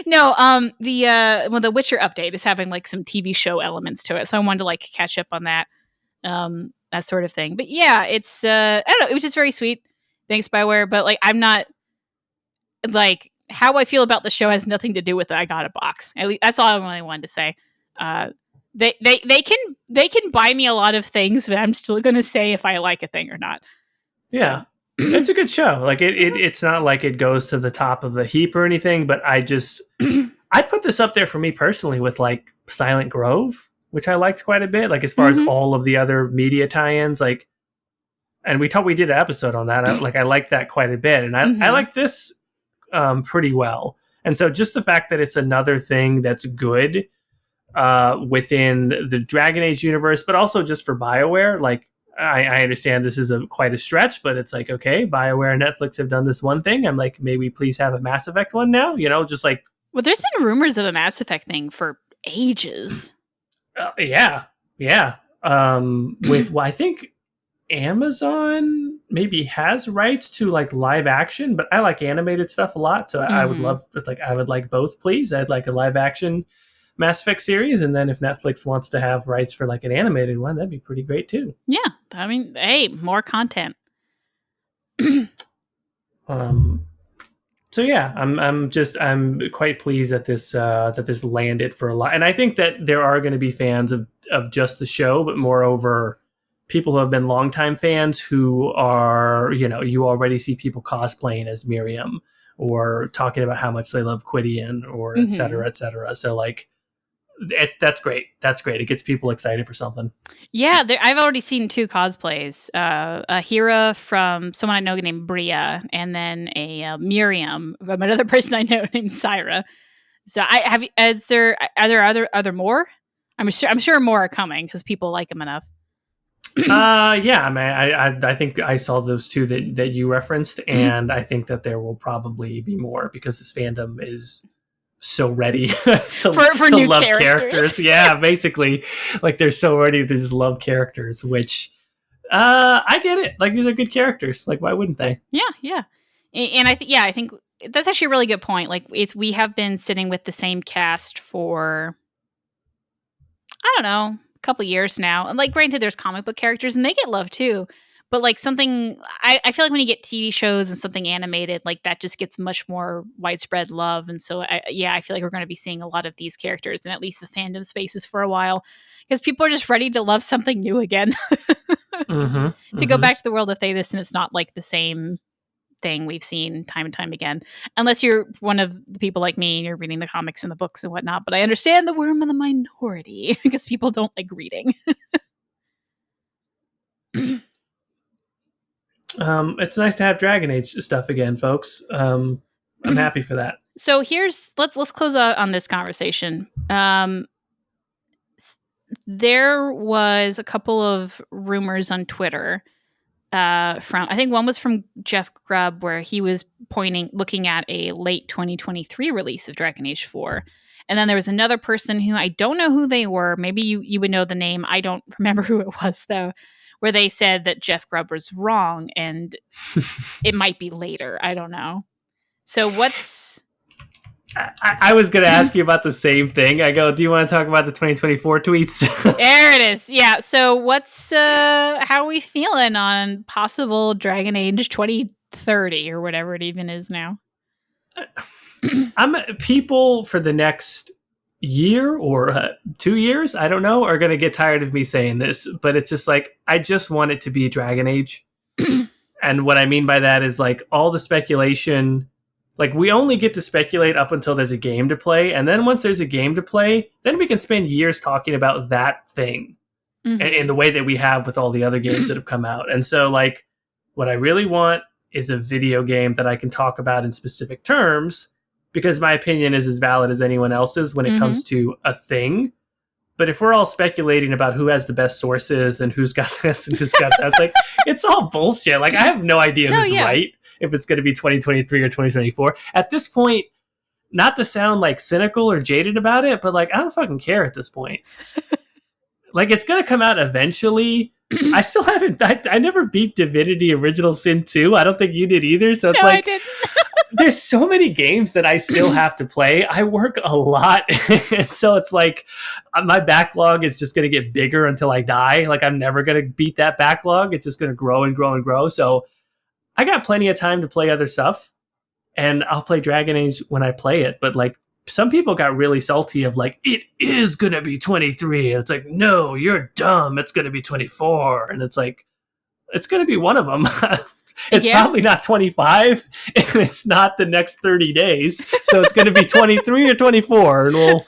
No, the Witcher update is having like some TV show elements to it, so I wanted to like catch up on that, that sort of thing. But yeah, it's I don't know, it was just very sweet. Thanks, Bioware. But like, I'm not like how I feel about the show has nothing to do with it. I got a box. At least that's all I really wanted to say. They can buy me a lot of things, but I'm still going to say if I like a thing or not. So. Yeah, it's a good show. Like it's not like it goes to the top of the heap or anything, but I put this up there for me personally with like Silent Grove, which I liked quite a bit. Like as far as all of the other media tie-ins, like, and we did an episode on that. I liked that quite a bit, and I like this pretty well. And so just the fact that it's another thing that's good within the Dragon Age universe, but also just for BioWare. Like, I understand this is quite a stretch, but it's like, okay, BioWare and Netflix have done this one thing. I'm like, may we please have a Mass Effect one now? You know, just like... Well, there's been rumors of a Mass Effect thing for ages. Yeah. With, well, I think Amazon maybe has rights to like live action, but I like animated stuff a lot. So I would love, I would like both, please. I'd like a live action Mass Effect series, and then if Netflix wants to have rights for like an animated one, that'd be pretty great too. Yeah, I mean, hey, more content. So yeah, I'm quite pleased that this landed for a lot, and I think that there are going to be fans of just the show, but moreover, people who have been longtime fans who are, you know, you already see people cosplaying as Miriam or talking about how much they love Quidian or et cetera, et cetera. So like. That's great. It gets people excited for something. Yeah, I've already seen 2 cosplays. A Hera from someone I know named Bria, and then a Miriam from another person I know named Syra. So are there more? I'm sure more are coming because people like them enough. Yeah, I mean, I think I saw those 2 that you referenced, and I think that there will probably be more because this fandom is so ready to new love characters. Yeah, basically, like they're so ready to just love characters, which I get it. Like these are good characters. Like why wouldn't they? Yeah. And I think that's actually a really good point. Like we have been sitting with the same cast for I don't know, a couple years now. And like granted there's comic book characters and they get love too. But like something, I feel like when you get TV shows and something animated, like that just gets much more widespread love. And so, I feel like we're going to be seeing a lot of these characters in at least the fandom spaces for a while because people are just ready to love something new again. To go back to the world of Thetis, and it's not like the same thing we've seen time and time again. Unless you're one of the people like me and you're reading the comics and the books and whatnot. But I understand that we're in the minority because people don't like reading. It's nice to have Dragon Age stuff again, folks. I'm happy for that. So let's close out on this conversation. There was a couple of rumors on Twitter from, I think one was from Jeff Grubb, where he was looking at a late 2023 release of Dragon Age 4. And then there was another person who I don't know who they were. Maybe you would know the name. I don't remember who it was though. Where they said that Jeff Grubb was wrong and it might be later. I don't know. So what's... I was going to ask you about the same thing. I go, do you want to talk about the 2024 tweets? There it is. Yeah. So what's... how are we feeling on possible Dragon Age 2030 or whatever it even is now? People for the next year or 2 years, I don't know, are going to get tired of me saying this, but it's just like, I just want it to be Dragon Age. And what I mean by that is like all the speculation, Like, we only get to speculate up until there's a game to play, and then once there's a game to play, then we can spend years talking about that thing in the way that we have with all the other games that have come out. And so, like, what I really want is a video game that I can talk about in specific terms, because my opinion is as valid as anyone else's when it comes to a thing. But if we're all speculating about who has the best sources and who's got this and who's got that, it's like, it's all bullshit. Like, I have no idea who's right, if it's going to be 2023 or 2024. At this point, not to sound like cynical or jaded about it, but like, I don't fucking care at this point. Like, it's going to come out eventually. I still haven't, I never beat Divinity Original Sin 2. I don't think you did either. So it's like, there's so many games that I still have to play. I work a lot. And so it's like, my backlog is just going to get bigger until I die. Like, I'm never going to beat that backlog. It's just going to grow and grow and grow. So I got plenty of time to play other stuff, and I'll play Dragon Age when I play it. But like, some people got really salty of like, it is going to be 23. And it's like, no, you're dumb. It's going to be 24. And it's like, it's going to be one of them. It's probably not 25, and it's not the next 30 days. So it's going to be 23 or 24, and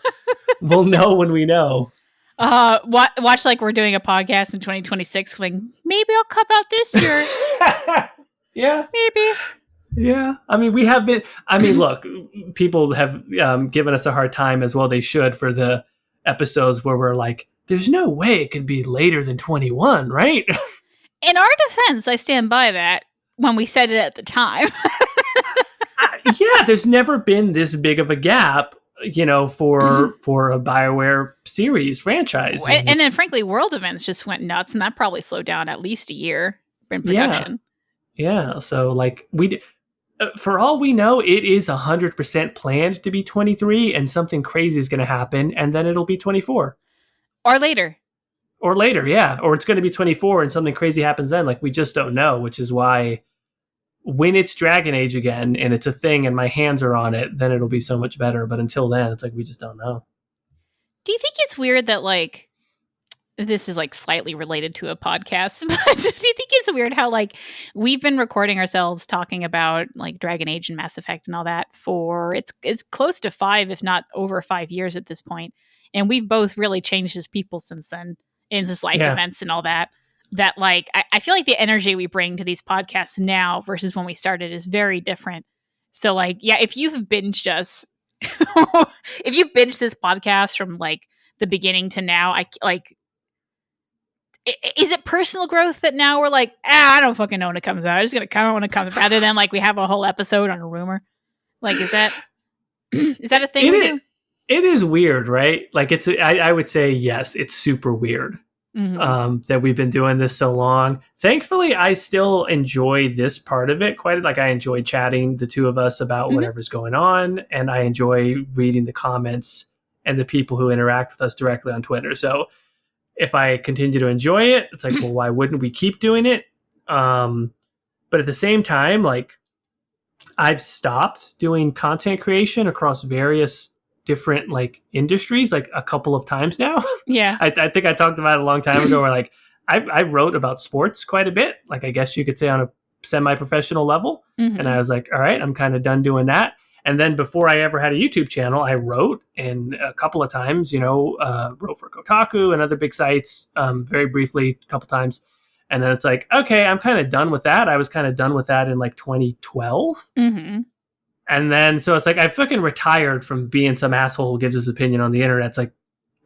we'll know when we know. Watch like we're doing a podcast in 2026. Like, maybe I'll come out this year. Yeah, maybe. Yeah, I mean, we have been. I mean, look, people have given us a hard time, as well they should, for the episodes where we're like, "There's no way it could be later than 21, right?" In our defense, I stand by that when we said it at the time. Yeah, there's never been this big of a gap, you know, for a BioWare series franchise. And then, frankly, World Events just went nuts, and that probably slowed down at least a year in production. Yeah. So, like, for all we know, it is 100% planned to be 23, and something crazy is going to happen, and then it'll be 24. Or later. Or later, yeah. Or it's going to be 24 and something crazy happens then. Like, we just don't know, which is why when it's Dragon Age again and it's a thing and my hands are on it, then it'll be so much better. But until then, it's like, we just don't know. Do you think it's weird that, like, this is like slightly related to a podcast, but do you think it's weird how, like, we've been recording ourselves talking about like Dragon Age and Mass Effect and all that for it's close to 5, if not over 5 years at this point. And we've both really changed as people since then, in just life events and all that, like, I feel like the energy we bring to these podcasts now versus when we started is very different. So, like, yeah, if you've binged us, if you binged this podcast from like the beginning to now, is it personal growth that now we're like, I don't fucking know when it comes out. I'm just going to come out when it comes out, rather than like we have a whole episode on a rumor? Like, is that a thing? It is weird, right? Like, I would say, yes, it's super weird that we've been doing this so long. Thankfully, I still enjoy this part of it quite. Like, I enjoy chatting, the two of us, about whatever's going on, and I enjoy reading the comments and the people who interact with us directly on Twitter. So if I continue to enjoy it, it's like, well, why wouldn't we keep doing it? But at the same time, like, I've stopped doing content creation across various different like industries like a couple of times now. Yeah. I think I talked about it a long time ago where like I wrote about sports quite a bit, like I guess you could say on a semi-professional level. And I was like, all right, I'm kind of done doing that. And then before I ever had a YouTube channel, I wrote, and a couple of times, wrote for Kotaku and other big sites, very briefly, a couple times. And then it's like, okay, I'm kind of done with that. I was kind of done with that in like 2012. And then, so it's like, I fucking retired from being some asshole who gives his opinion on the internet. It's like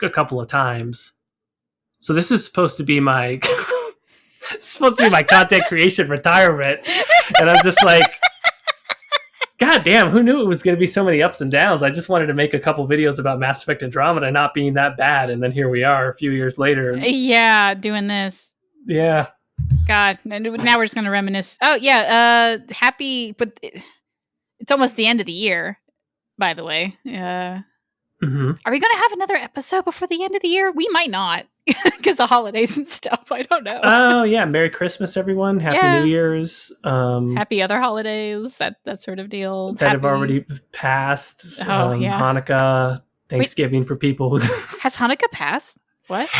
a couple of times. So this is supposed to be my, content creation retirement. And I'm just like, God damn, who knew it was going to be so many ups and downs? I just wanted to make a couple videos about Mass Effect Andromeda not being that bad. And then here we are a few years later. Yeah, doing this. Yeah. God, now we're just going to reminisce. Oh, yeah, happy, but it's almost the end of the year, by the way. Are we going to have another episode before the end of the year? We might not, because of holidays and stuff. I don't know. Oh, yeah. Merry Christmas, everyone. Happy New Year's. Happy other holidays, that sort of deal. That have already passed. Hanukkah, Thanksgiving for people. Has Hanukkah passed? What?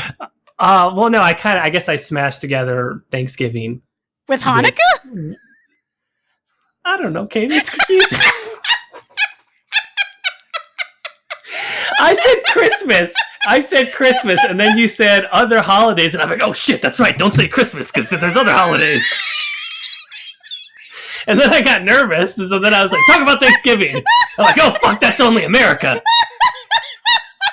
Well, no, I guess I smashed together Thanksgiving. With Hanukkah? I don't know, Caitie. It's confusing. I said Christmas, and then you said other holidays, and I'm like, oh shit, that's right. Don't say Christmas because there's other holidays. And then I got nervous, and so then I was like, talk about Thanksgiving. I'm like, oh fuck, that's only America.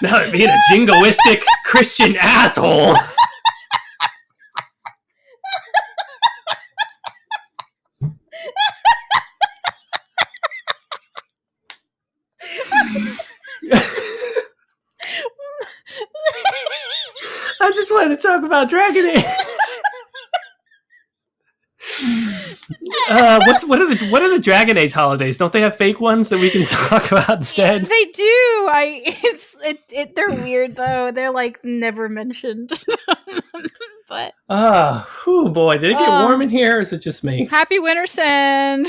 Now I'm being a jingoistic Christian asshole. I just wanted to talk about Dragon Age. What are the Dragon Age holidays? Don't they have fake ones that we can talk about instead? They do. They're weird though. They're like never mentioned. But oh boy, did it get warm in here, or is it just me? Happy Winter Send.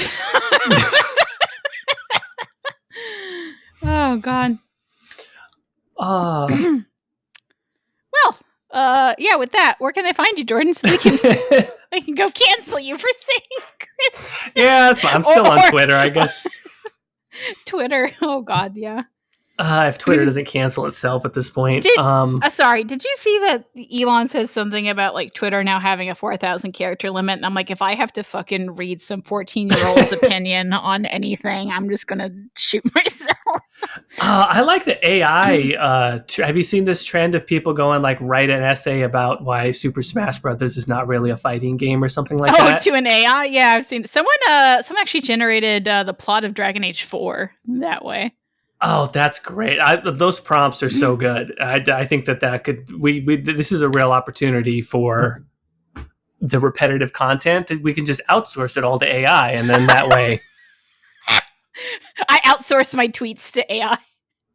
Oh God. Well, yeah. With that, where can they find you, Jordan? So they can go cancel you for saying Christmas. Yeah, that's fine. I'm still on Twitter, I guess. Twitter. Oh God, yeah. If Twitter doesn't cancel itself at this point. Sorry, did you see that Elon says something about like Twitter now having a 4,000 character limit? And I'm like, if I have to fucking read some 14-year-old's opinion on anything, I'm just gonna shoot myself. I like the AI. Have you seen this trend of people going like write an essay about why Super Smash Brothers is not really a fighting game or something like that? Oh, to an AI? Yeah, I've seen it. Someone actually generated the plot of Dragon Age 4 that way. Oh, that's great. Those prompts are so good. I think that could, this is a real opportunity for the repetitive content that we can just outsource it all to AI. And then that way I outsource my tweets to AI.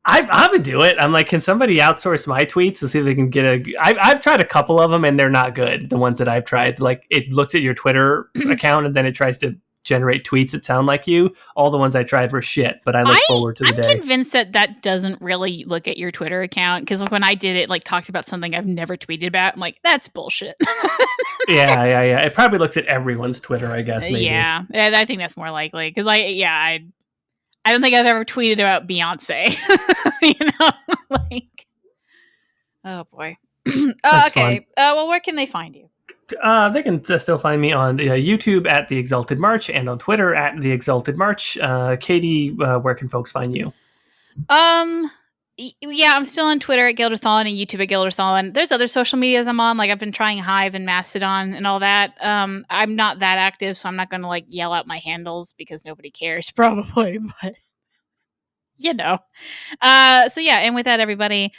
I would do it. I'm like, can somebody outsource my tweets to see if they can get I've tried a couple of them and they're not good. The ones that I've tried, like it looks at your Twitter account and then it tries to generate tweets that sound like you. All the ones I tried were shit, but I look forward to the day. I'm convinced that doesn't really look at your Twitter account, because when I did it, like talked about something I've never tweeted about, I'm like, that's bullshit. Yeah. It probably looks at everyone's Twitter, I guess. Maybe. Yeah, I think that's more likely, because I don't think I've ever tweeted about Beyonce. Like, oh boy. Okay. Well, where can they find you? They can still find me on YouTube at The Exalted March and on Twitter at The Exalted March. Caitie, where can folks find you? Yeah, I'm still on Twitter at Ghildirthalen and YouTube at Ghildirthalen. There's other social medias I'm on. Like I've been trying Hive and Mastodon and all that. I'm not that active, so I'm not going to like yell out my handles because nobody cares probably, but you know. So yeah, and with that, everybody,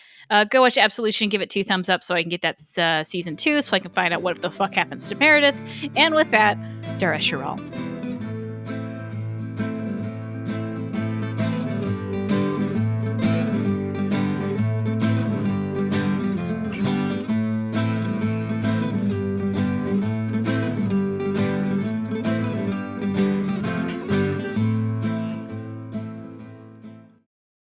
go watch Absolution, give it 2 thumbs up so I can get that season 2, so I can find out what the fuck happens to Meredith. And with that, Dara Shiral.